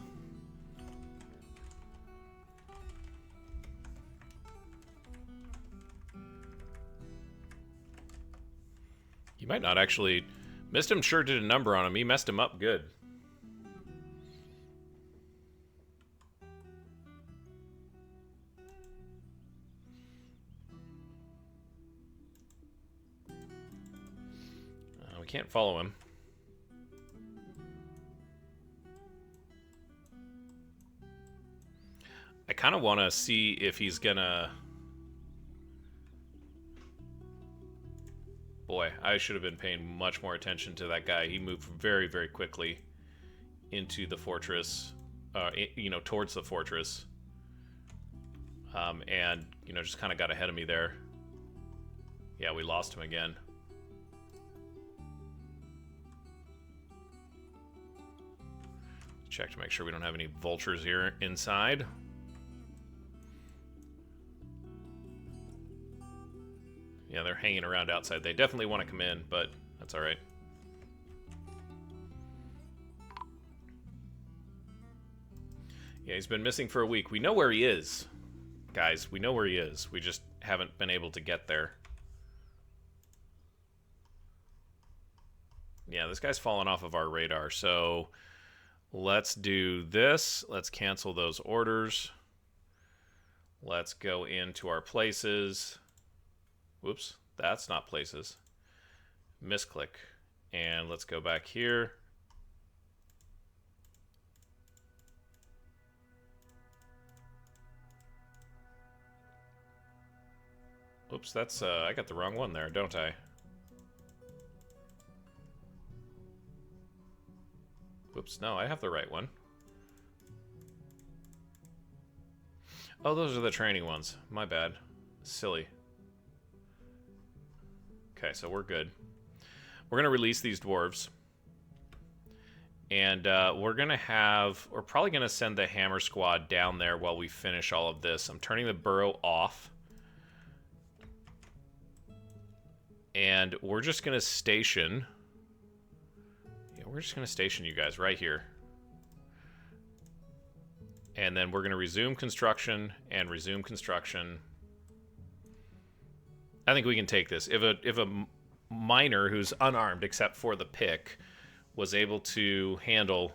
He might not actually... Missed him sure did a number on him. He messed him up good. We can't follow him. I kind of want to see if he's gonna... Boy, I should have been paying much more attention to that guy. He moved very, very quickly into the fortress, towards the fortress. And, just kind of got ahead of me there. Yeah, we lost him again. Check to make sure we don't have any vultures here inside. Yeah, they're hanging around outside. They definitely want to come in, but that's all right. Yeah, he's been missing for a week. We know where he is, guys. We know where he is. We just haven't been able to get there. Yeah, this guy's fallen off of our radar, so let's do this. Let's cancel those orders. Let's go into our places. Whoops, that's not places. Misclick. And let's go back here. Oops, that's, I got the wrong one there, don't I? Whoops, no, I have the right one. Oh, those are the training ones. My bad. Silly. Okay, so we're good. We're going to release these dwarves. And we're probably going to send the hammer squad down there while we finish all of this. I'm turning the burrow off. And we're just going to station... Yeah, we're just going to station you guys right here. And then we're going to resume construction and resume construction. I think we can take this. If a miner who's unarmed except for the pick was able to handle...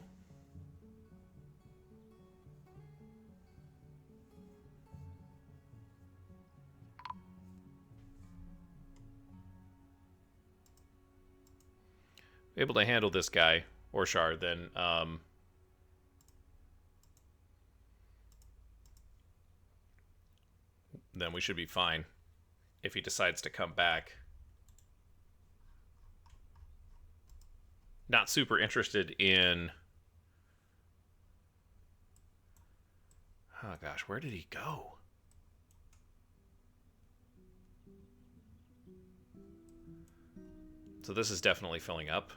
able to handle this guy, Orshar, then we should be fine if he decides to come back. Not super interested in... Oh gosh, where did he go? So this is definitely filling up,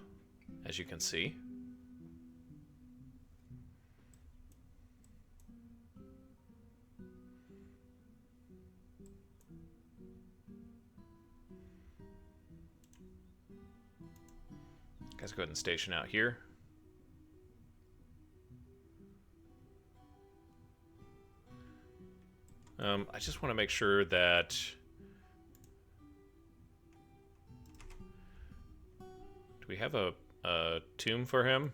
as you can see. Guys, go ahead and station out here. I just want to make sure that... Do we have a tomb for him?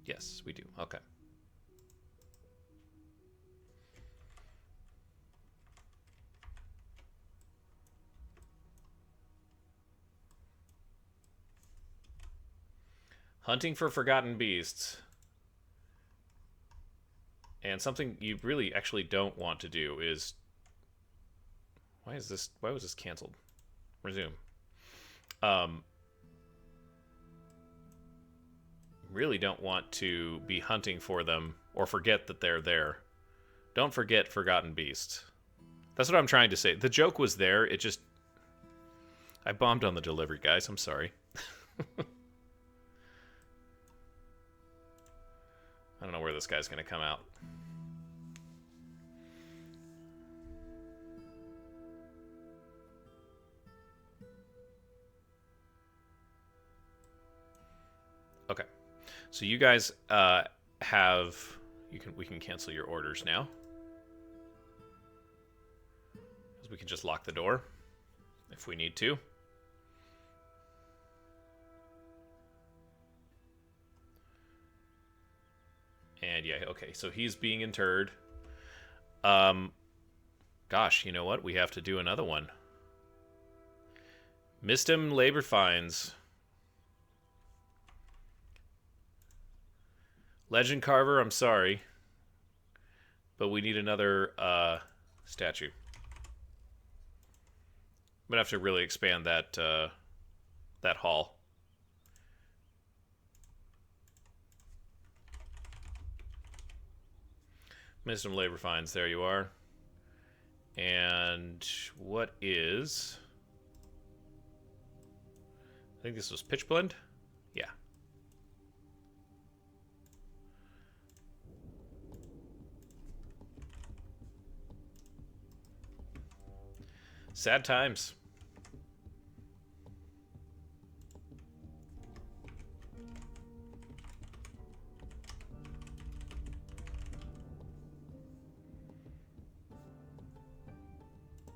Yes, we do. Okay. Hunting for forgotten beasts. And something you really actually don't want to do is... Why was this canceled? Resume. Really don't want to be hunting for them or forget that they're there. Don't forget forgotten beasts. That's what I'm trying to say. The joke was there, it just... I bombed on the delivery, guys. I'm sorry. I don't know where this guy's going to come out. Okay. So you guys have... We can cancel your orders now. Because we can just lock the door if we need to. And yeah, okay, so he's being interred. Gosh, you know what? We have to do another one. Missed him labor fines. Ledgendcarver, I'm sorry. But we need another statue. I'm gonna have to really expand that that hall. Missed some labor fines. There you are. And what is... I think this was pitch blend? Yeah. Sad times.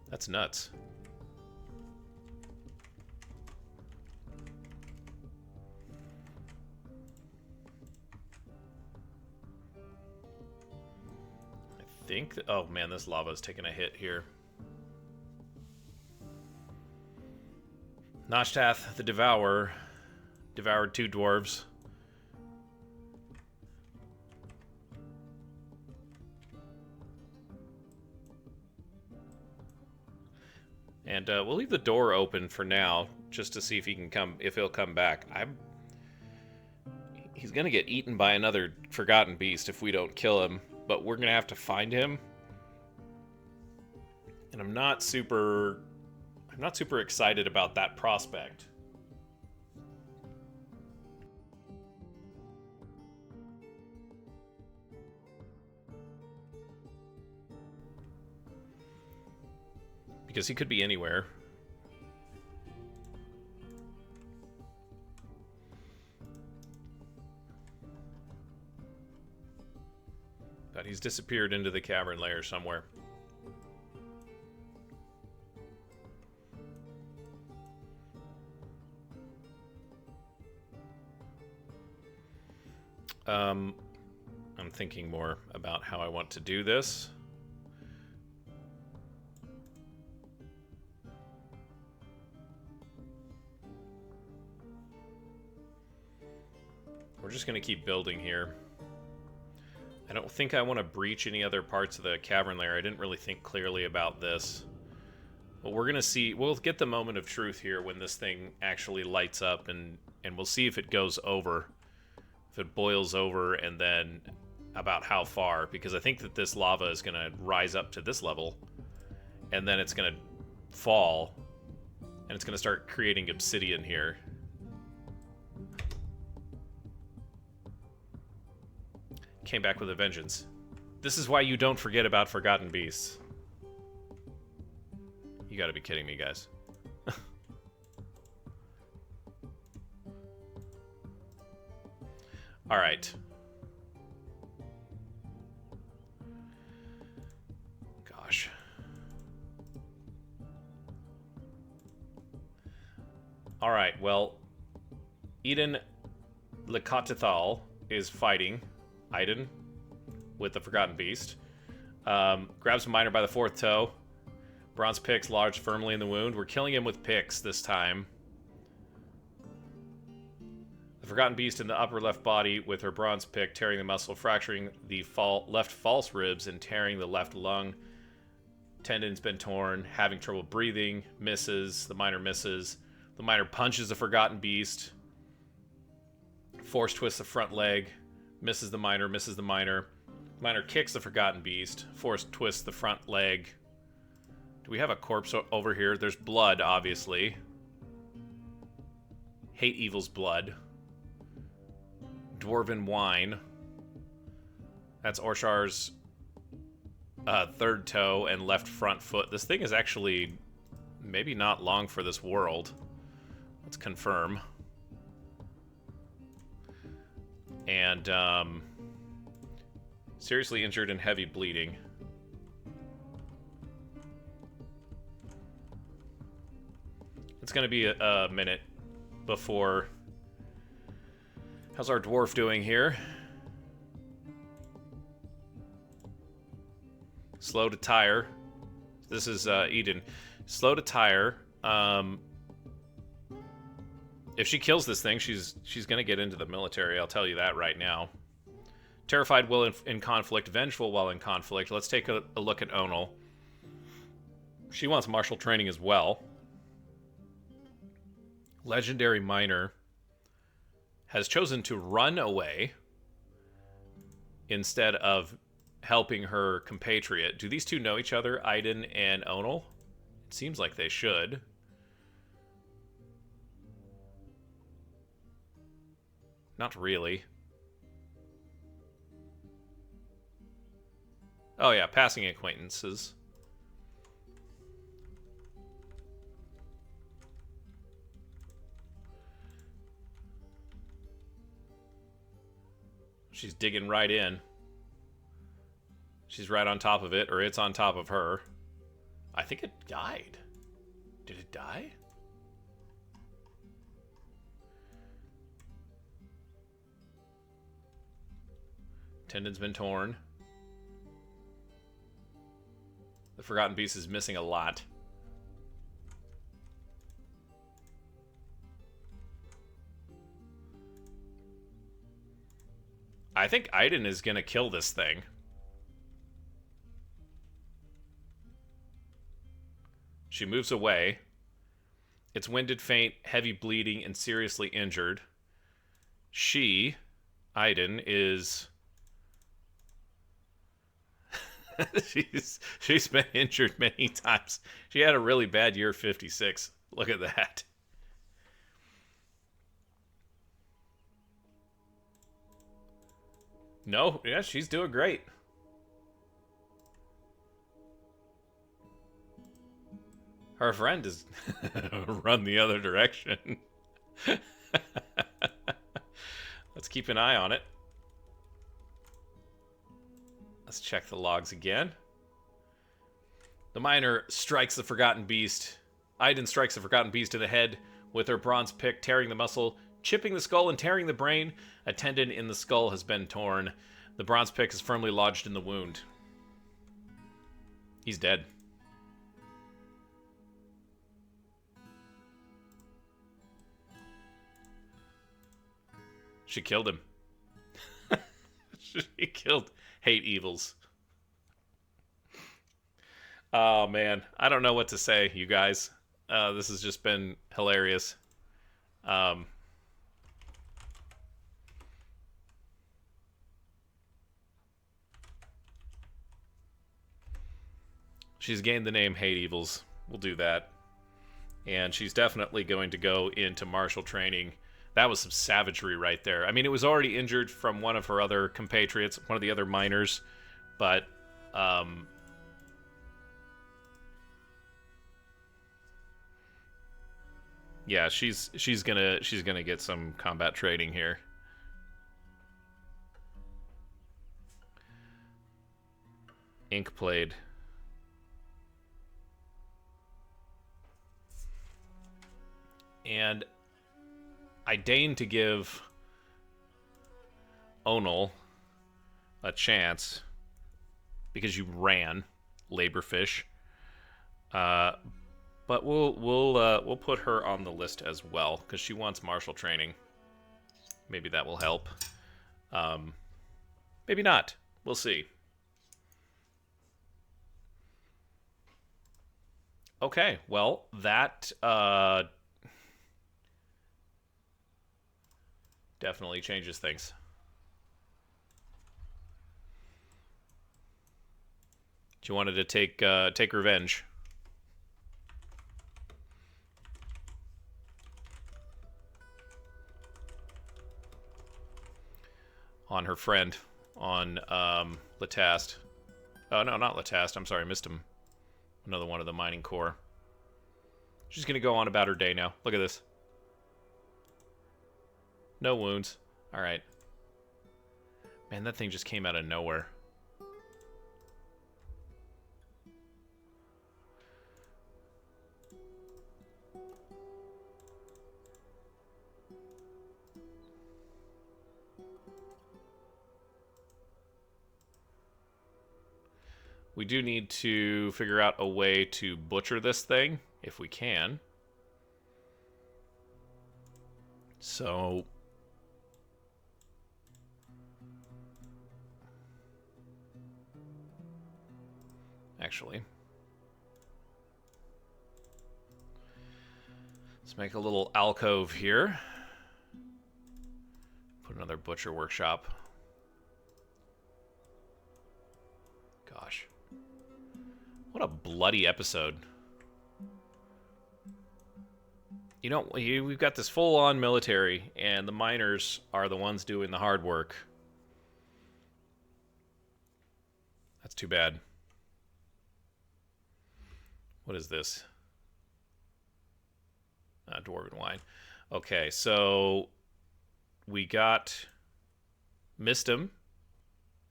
That's nuts. I think that, oh man, this lava's taking a hit here. Noshtath the Devourer devoured 2 dwarves. And we'll leave the door open for now, just to see if he can come, if he'll come back. He's gonna get eaten by another forgotten beast if we don't kill him, but we're gonna have to find him. And I'm not super excited about that prospect. Because he could be anywhere. But he's disappeared into the cavern layer somewhere. I'm thinking more about how I want to do this. we're just going to keep building here. I don't think I want to breach any other parts of the cavern layer. I didn't really think clearly about this. But we're going to see... We'll get the moment of truth here when this thing actually lights up, and we'll see if it goes over. If it boils over, and then about how far. Because I think that this lava is going to rise up to this level, and then it's going to fall, and it's going to start creating obsidian here. Came back with a vengeance. This is why you don't forget about Forgotten Beasts. You gotta be kidding me, guys. Alright. Gosh. Alright, well, Eden Lekatithal is fighting Iden with the Forgotten Beast. Grabs a miner by the fourth toe. Bronze picks lodged firmly in the wound. We're killing him with picks this time. The Forgotten Beast in the upper left body with her bronze pick, tearing the muscle, fracturing the left false ribs, and tearing the left lung. Tendon's been torn, having trouble breathing, misses. The miner misses. The miner punches the Forgotten Beast. Force twists the front leg. Misses the miner, misses the miner. Miner kicks the Forgotten Beast. Force twists the front leg. Do we have a corpse over here? There's blood, obviously. Hate Evil's blood. Dwarven wine. That's Orshar's third toe and left front foot. This thing is actually maybe not long for this world. Let's confirm. And seriously injured and heavy bleeding. It's going to be a minute before... How's our dwarf doing here? Slow to tire. This is Eden. Slow to tire. If she kills this thing, she's going to get into the military. I'll tell you that right now. Terrified while in conflict. Vengeful while in conflict. Let's take a look at Onal. She wants martial training as well. Legendary Miner has chosen to run away instead of helping her compatriot. Do these two know each other, Iden and Onal? It seems like they should. Not really. Oh yeah, passing acquaintances. She's digging right in. She's right on top of it, or it's on top of her. I think it died. Did it die? Tendon's been torn. The Forgotten Beast is missing a lot. I think Iden is going to kill this thing. She moves away. It's winded, faint, heavy bleeding, and seriously injured. She, Iden, is... she's been injured many times. She had a really bad year 56. Look at that. No, yeah, she's doing great. Her friend has run the other direction. Let's keep an eye on it. Let's check the logs again. The miner strikes the Forgotten Beast. Iden strikes the Forgotten Beast in the head with her bronze pick, tearing the muscle, chipping the skull and tearing the brain. A tendon in the skull has been torn. The bronze pick is firmly lodged in the wound. He's dead. She killed him. She killed hate evils. Oh man, I don't know what to say, you guys. This has just been hilarious. Um, she's gained the name Hate Evils. We'll do that. And she's definitely going to go into martial training. That was some savagery right there. I mean, it was already injured from one of her other compatriots, one of the other miners, but yeah, she's gonna get some combat training here. Ink played. And I deign to give Onal a chance because you ran, laborfish. But we'll put her on the list as well because she wants martial training. Maybe that will help. Maybe not. We'll see. Okay, well that definitely changes things. She wanted to take revenge. On her friend, on Latast. Oh no, not Latast. I'm sorry, missed him. Another one of the mining core. She's gonna go on about her day now. Look at this. No wounds. Alright. Man, that thing just came out of nowhere. We do need to figure out a way to butcher this thing, if we can. So... Actually... Let's make a little alcove here. Put another butcher workshop. Gosh. What a bloody episode. You know, we've got this full-on military, and the miners are the ones doing the hard work. That's too bad. What is this? Dwarven wine. Okay, so we got Mistum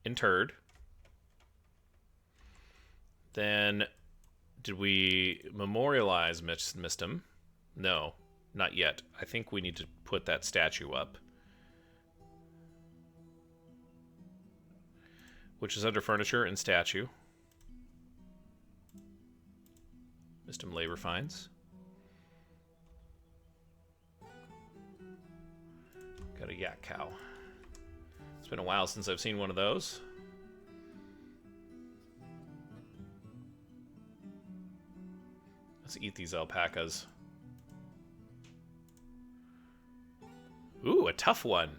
interred. Then, did we memorialize Mistum? No, not yet. I think we need to put that statue up. Which is under furniture and statue. Mistum labor finds. Got a yak cow. It's been a while since I've seen one of those. Let's eat these alpacas. Ooh, a tough one.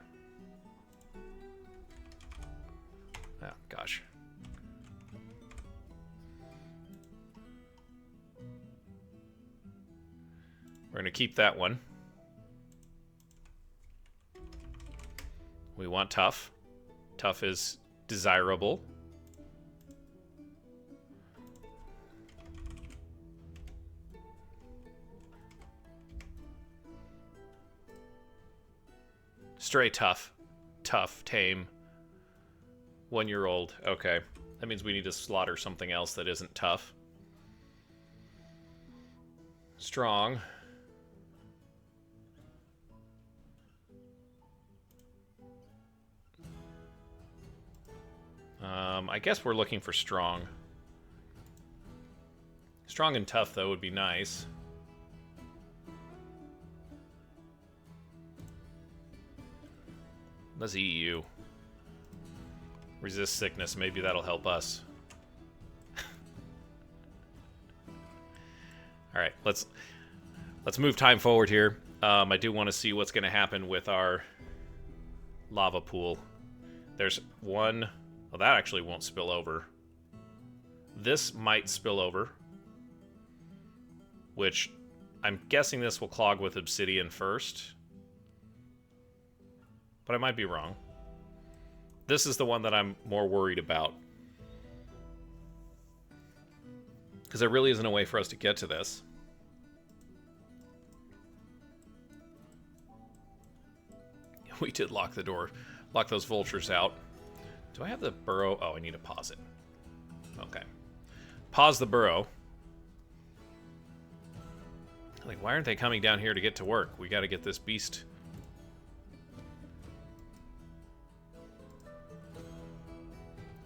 Oh, gosh. We're going to keep that one. We want tough. Tough is desirable. Stray tough. Tough, tame. 1-year-old. Okay. That means we need to slaughter something else that isn't tough. Strong. I guess we're looking for strong. Strong and tough, though, would be nice. Let's eat you. Resist sickness. Maybe that'll help us. All right, let's move time forward here. I do want to see what's going to happen with our lava pool. There's one... Well, that actually won't spill over. This might spill over, which I'm guessing this will clog with obsidian first. But I might be wrong. This is the one that I'm more worried about. Because there really isn't a way for us to get to this. We did lock the door. Lock those vultures out. Do I have the burrow? Oh, I need to pause it. Okay. Pause the burrow. Like, why aren't they coming down here to get to work? We got to get this beast.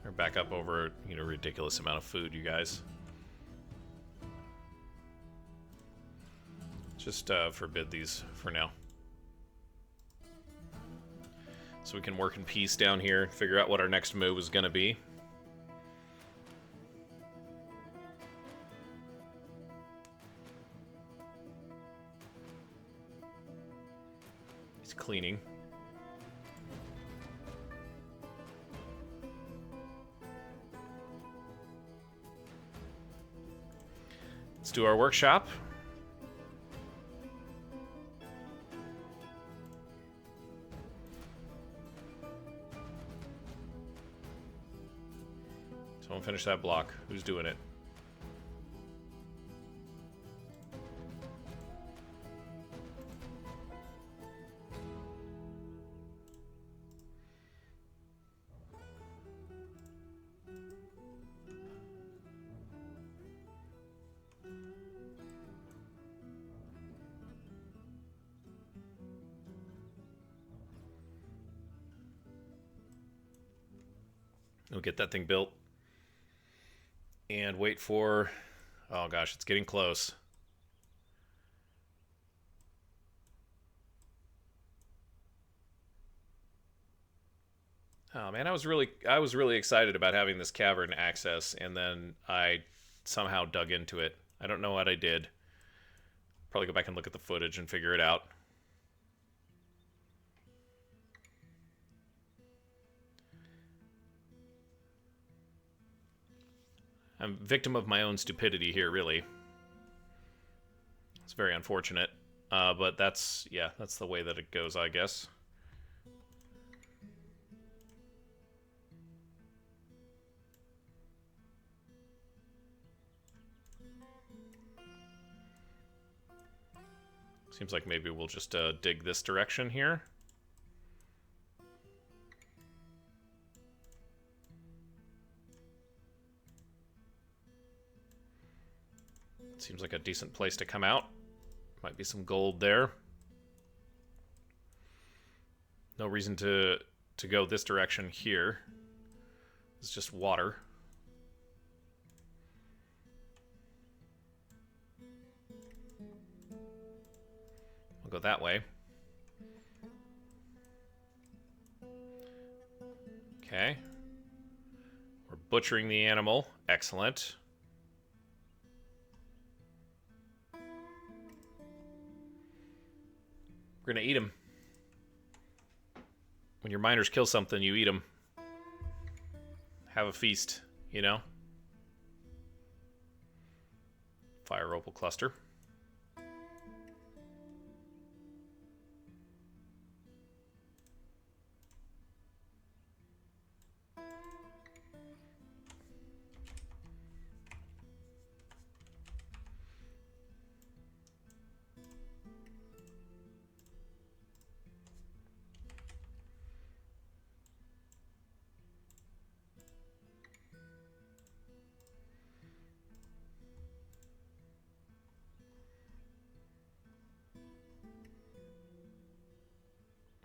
Or back up over, you know, ridiculous amount of food, you guys. Just forbid these for now. So we can work in peace down here, figure out what our next move is going to be. He's cleaning. Let's do our workshop. Someone finish that block. Who's doing it? We'll get that thing built. And wait for... Oh gosh, it's getting close. Oh man, I was really excited about having this cavern access, and then I somehow dug into it. I don't know what I did. Probably go back and look at the footage and figure it out. I'm a victim of my own stupidity here, really. It's very unfortunate. But that's the way that it goes, I guess. Seems like maybe we'll just dig this direction here. Seems like a decent place to come out. Might be some gold there. No reason to go this direction here. It's just water. We'll go that way. Okay. We're butchering the animal. Excellent. We're gonna eat him. When your miners kill something, you eat them. Have a feast, you know? Fire opal cluster.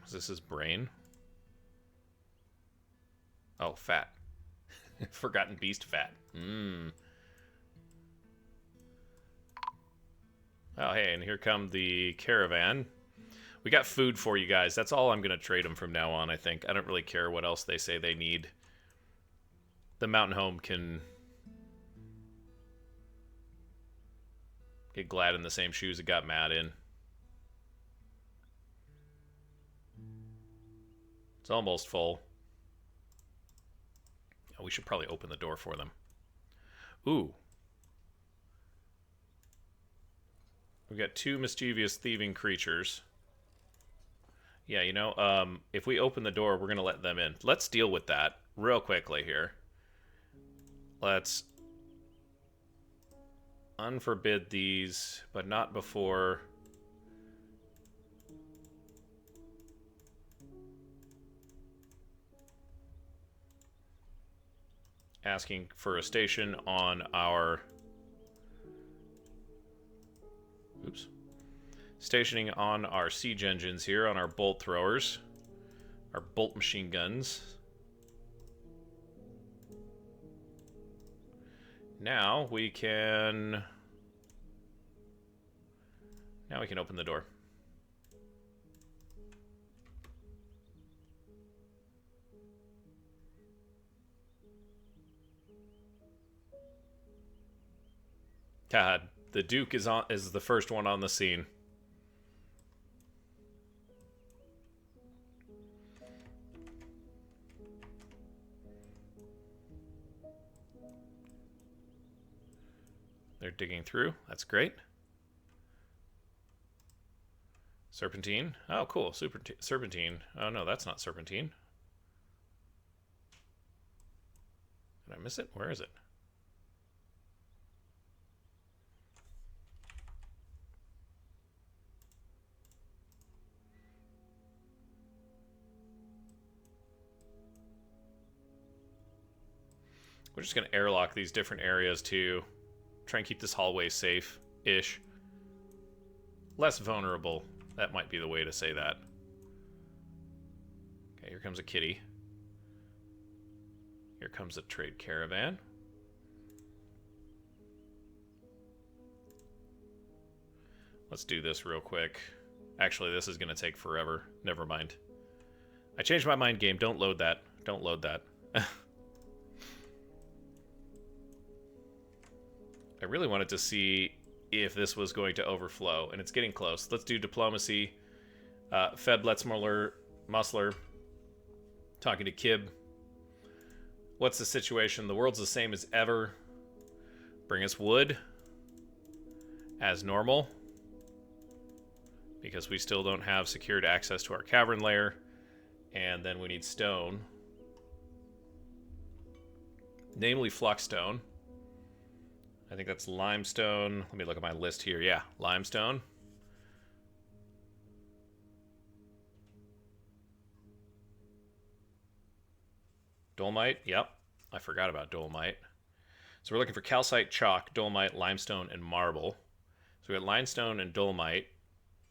Is this his brain? Oh, fat. Forgotten beast fat. Mmm. Oh, hey, and here come the caravan. We got food for you guys. That's all I'm going to trade them from now on, I think. I don't really care what else they say they need. the mountain home can get glad in the same shoes it got mad in. It's almost full. Oh, we should probably open the door for them. Ooh. We've got 2 mischievous thieving creatures. Yeah, you know, if we open the door, we're going to let them in. Let's deal with that real quickly here. Let's unforbid these, but not before... asking for a station on our... Oops. Stationing on our siege engines here, on our bolt throwers. Our bolt machine guns. Now we can... Now we can open the door. God, the Duke is the first one on the scene. They're digging through. That's great. Serpentine. Oh, cool. Serpentine. Oh, no, that's not serpentine. Did I miss it? Where is it? We're just going to airlock these different areas to try and keep this hallway safe-ish. Less vulnerable. That might be the way to say that. Okay, here comes a kitty. Here comes a trade caravan. Let's do this real quick. Actually, this is going to take forever. Never mind. I changed my mind, game. Don't load that. Don't load that. I really wanted to see if this was going to overflow, and it's getting close. Let's do diplomacy. Fed Musler. Talking to Kib. What's the situation? The world's the same as ever. Bring us wood. As normal. Because we still don't have secured access to our cavern layer. And then we need stone. Namely Fluxstone. I think that's limestone. Let me look at my list here. Yeah, limestone. Dolomite. Yep, I forgot about dolomite. So we're looking for calcite, chalk, dolomite, limestone, and marble. So we got limestone and dolomite.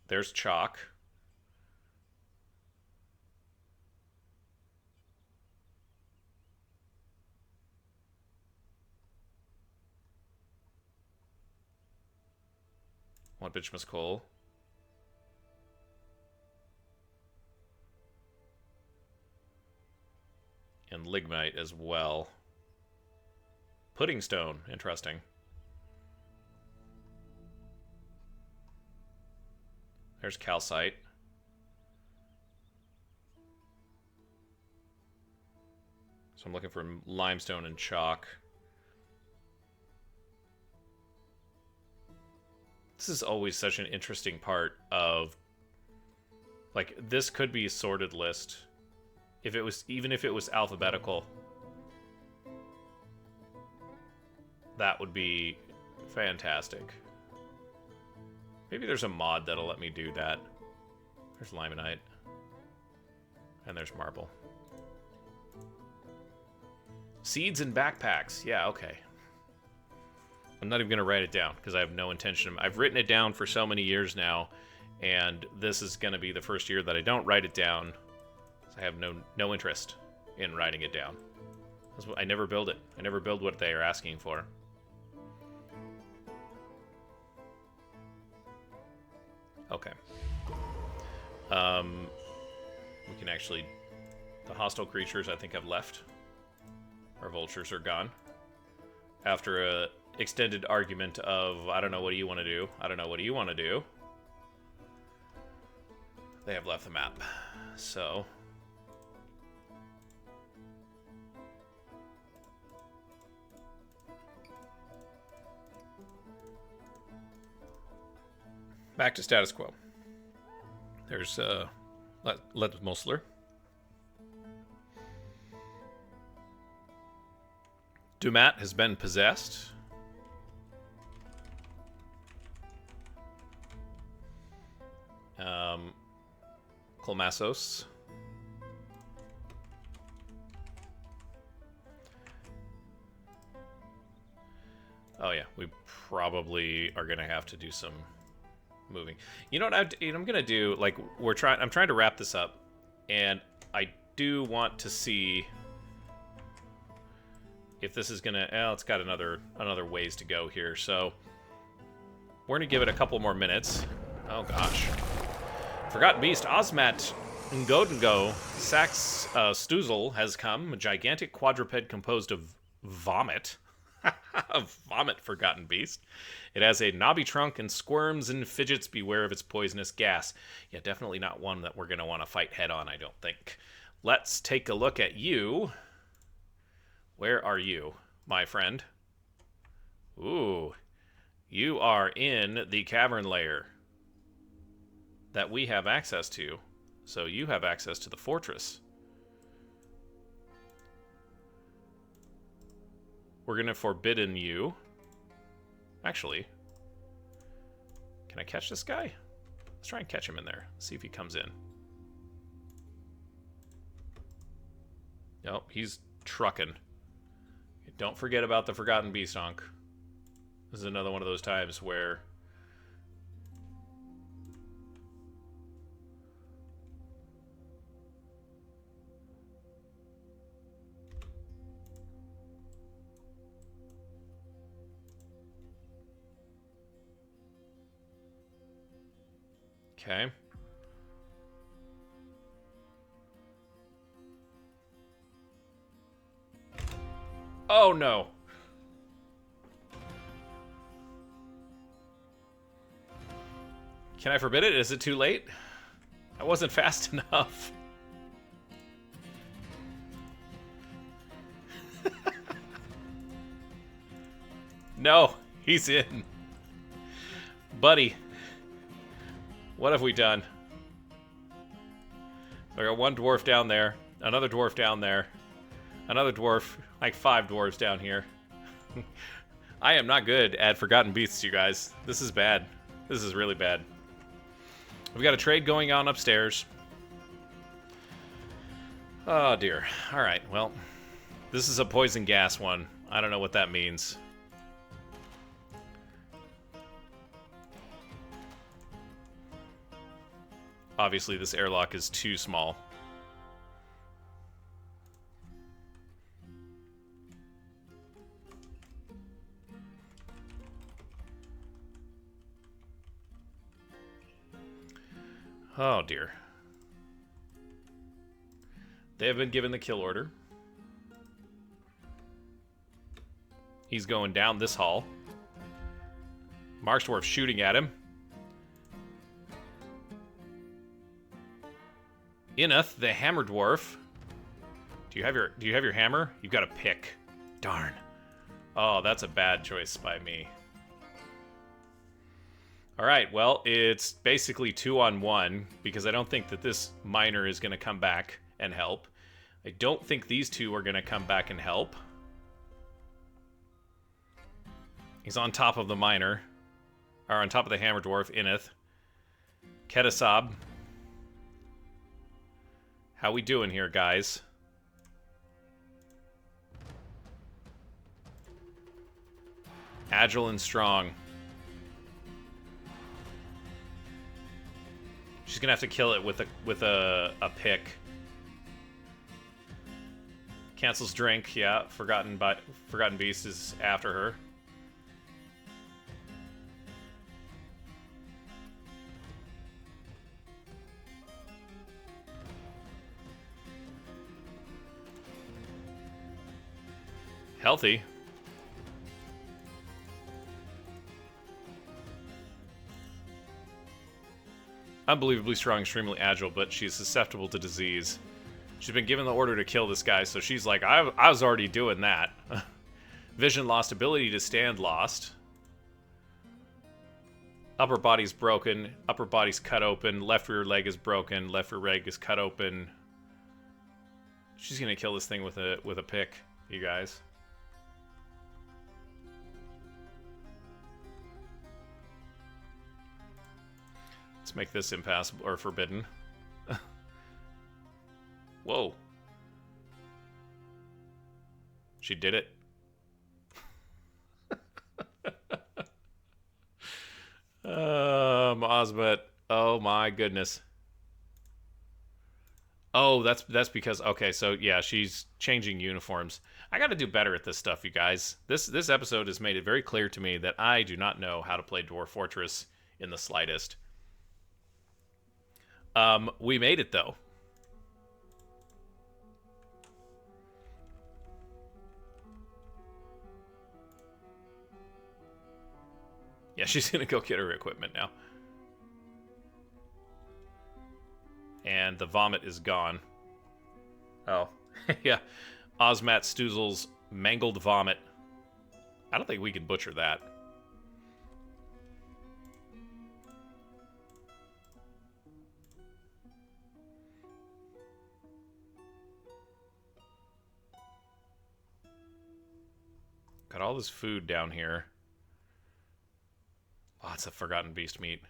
There's chalk. One bituminous coal. And lignite as well. Pudding stone. Interesting. There's calcite. So I'm looking for limestone and chalk. This is always such an interesting part of, like, this could be a sorted list if it was, even if it was alphabetical. That would be fantastic. Maybe there's a mod that'll let me do that. There's limonite. And there's marble. Seeds and backpacks. Yeah, okay. I'm not even going to write it down because I have no intention. I've written it down for so many years now, and this is going to be the first year that I don't write it down. I have no interest in writing it down. I never build it. I never build what they are asking for. Okay. We can actually... The hostile creatures I think have left. Or vultures are gone. After a extended argument of, I don't know, what do you want to do? I don't know, what do you want to do? They have left the map. So... back to status quo. There's Ledgendcarver. Dumat has been possessed. Klamasos. Oh yeah, we probably are gonna have to do some moving. You know what I'm gonna do? Like I'm trying to wrap this up, and I do want to see if this is gonna. It's got another ways to go here, so we're gonna give it a couple more minutes. Oh gosh, Forgotten Beast Osmat Ngodengo Sax Stuzel has come, a gigantic quadruped composed of vomit. Vomit, Forgotten Beast. It has a knobby trunk and squirms and fidgets. Beware of its poisonous gas. Yeah, definitely not one that we're going to want to fight head on, I don't think. Let's take a look at you. Where are you, my friend? Ooh. You are in the cavern layer that we have access to. So you have access to the fortress. We're going to forbidden you. Actually, can I catch this guy? Let's try and catch him in there. See if he comes in. Nope, he's trucking. Don't forget about the Forgotten Beast, Honk. This is another one of those times where... Okay. Oh no. Can I forbid it? Is it too late? I wasn't fast enough. No, he's in. Buddy. What have we done? I got one dwarf down there, another dwarf down there, another dwarf, like 5 dwarves down here. I am not good at Forgotten Beasts, you guys. This is bad. This is really bad. We've got a trade going on upstairs. Oh dear. Alright, well, this is a poison gas one. I don't know what that means. Obviously, this airlock is too small. Oh, dear. They have been given the kill order. He's going down this hall. Marksdwarf shooting at him. Ineth, the hammer dwarf. Do you have your hammer? You've got a pick. Darn. Oh, that's a bad choice by me. Alright, well, it's basically 2-on-1, because I don't think that this miner is going to come back and help. I don't think these two are going to come back and help. He's on top of the miner. Or on top of the hammer dwarf, Ineth. Ketasab. How we doing here, guys? Agile and strong. She's gonna have to kill it with a pick. Cancels drink, yeah. Forgotten Beast is after her. Healthy. Unbelievably strong, extremely agile, but she's susceptible to disease. She's been given the order to kill this guy, so she's like, I was already doing that. Vision lost, ability to stand lost. Upper body's broken, upper body's cut open, left rear leg is broken, left rear leg is cut open. She's gonna kill this thing with a pick, you guys. Let's make this impassable or forbidden. Whoa. She did it. Ozmet. Oh my goodness. Oh, that's because, okay, so yeah, she's changing uniforms. I gotta do better at this stuff, you guys. This episode has made it very clear to me that I do not know how to play Dwarf Fortress in the slightest. We made it, though. Yeah, she's gonna go get her equipment now. And the vomit is gone. Oh, yeah. Ozmat Stuzel's mangled vomit. I don't think we can butcher that. Got all this food down here. Lots of forgotten beast meat.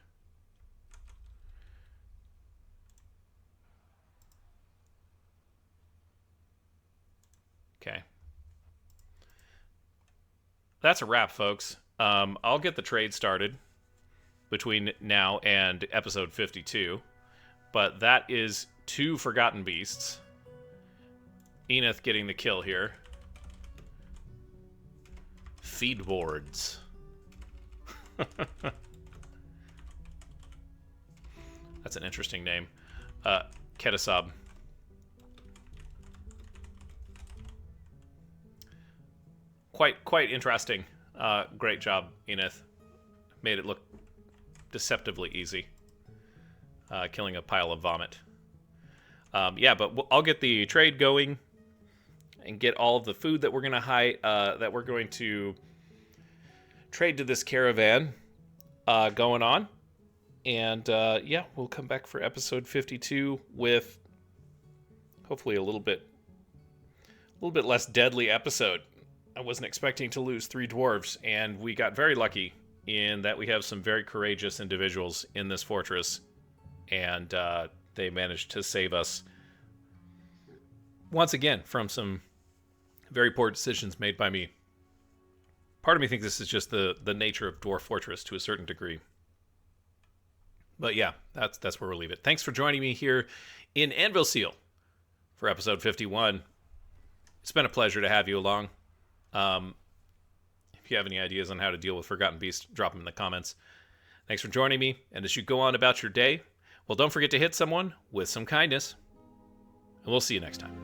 Okay. That's a wrap, folks. I'll get the trade started between now and episode 52. But that is 2 forgotten beasts. Enith getting the kill here. Feed wards. That's an interesting name. Ketasab. Quite interesting. Great job, Enith. Made it look deceptively easy. Killing a pile of vomit. Yeah, but I'll get the trade going and get all of the food that we're going to trade to this caravan going on. And yeah, we'll come back for episode 52 with hopefully a little bit less deadly episode. I wasn't expecting to lose 3 dwarves, and we got very lucky in that we have some very courageous individuals in this fortress, and they managed to save us once again from some very poor decisions made by me. Part of me thinks this is just the nature of Dwarf Fortress to a certain degree. But yeah, that's where we'll leave it. Thanks for joining me here in Anvilseal for episode 51. It's been a pleasure to have you along. If you have any ideas on how to deal with Forgotten Beasts, drop them in the comments. Thanks for joining me, and as you go on about your day, well, don't forget to hit someone with some kindness, and we'll see you next time.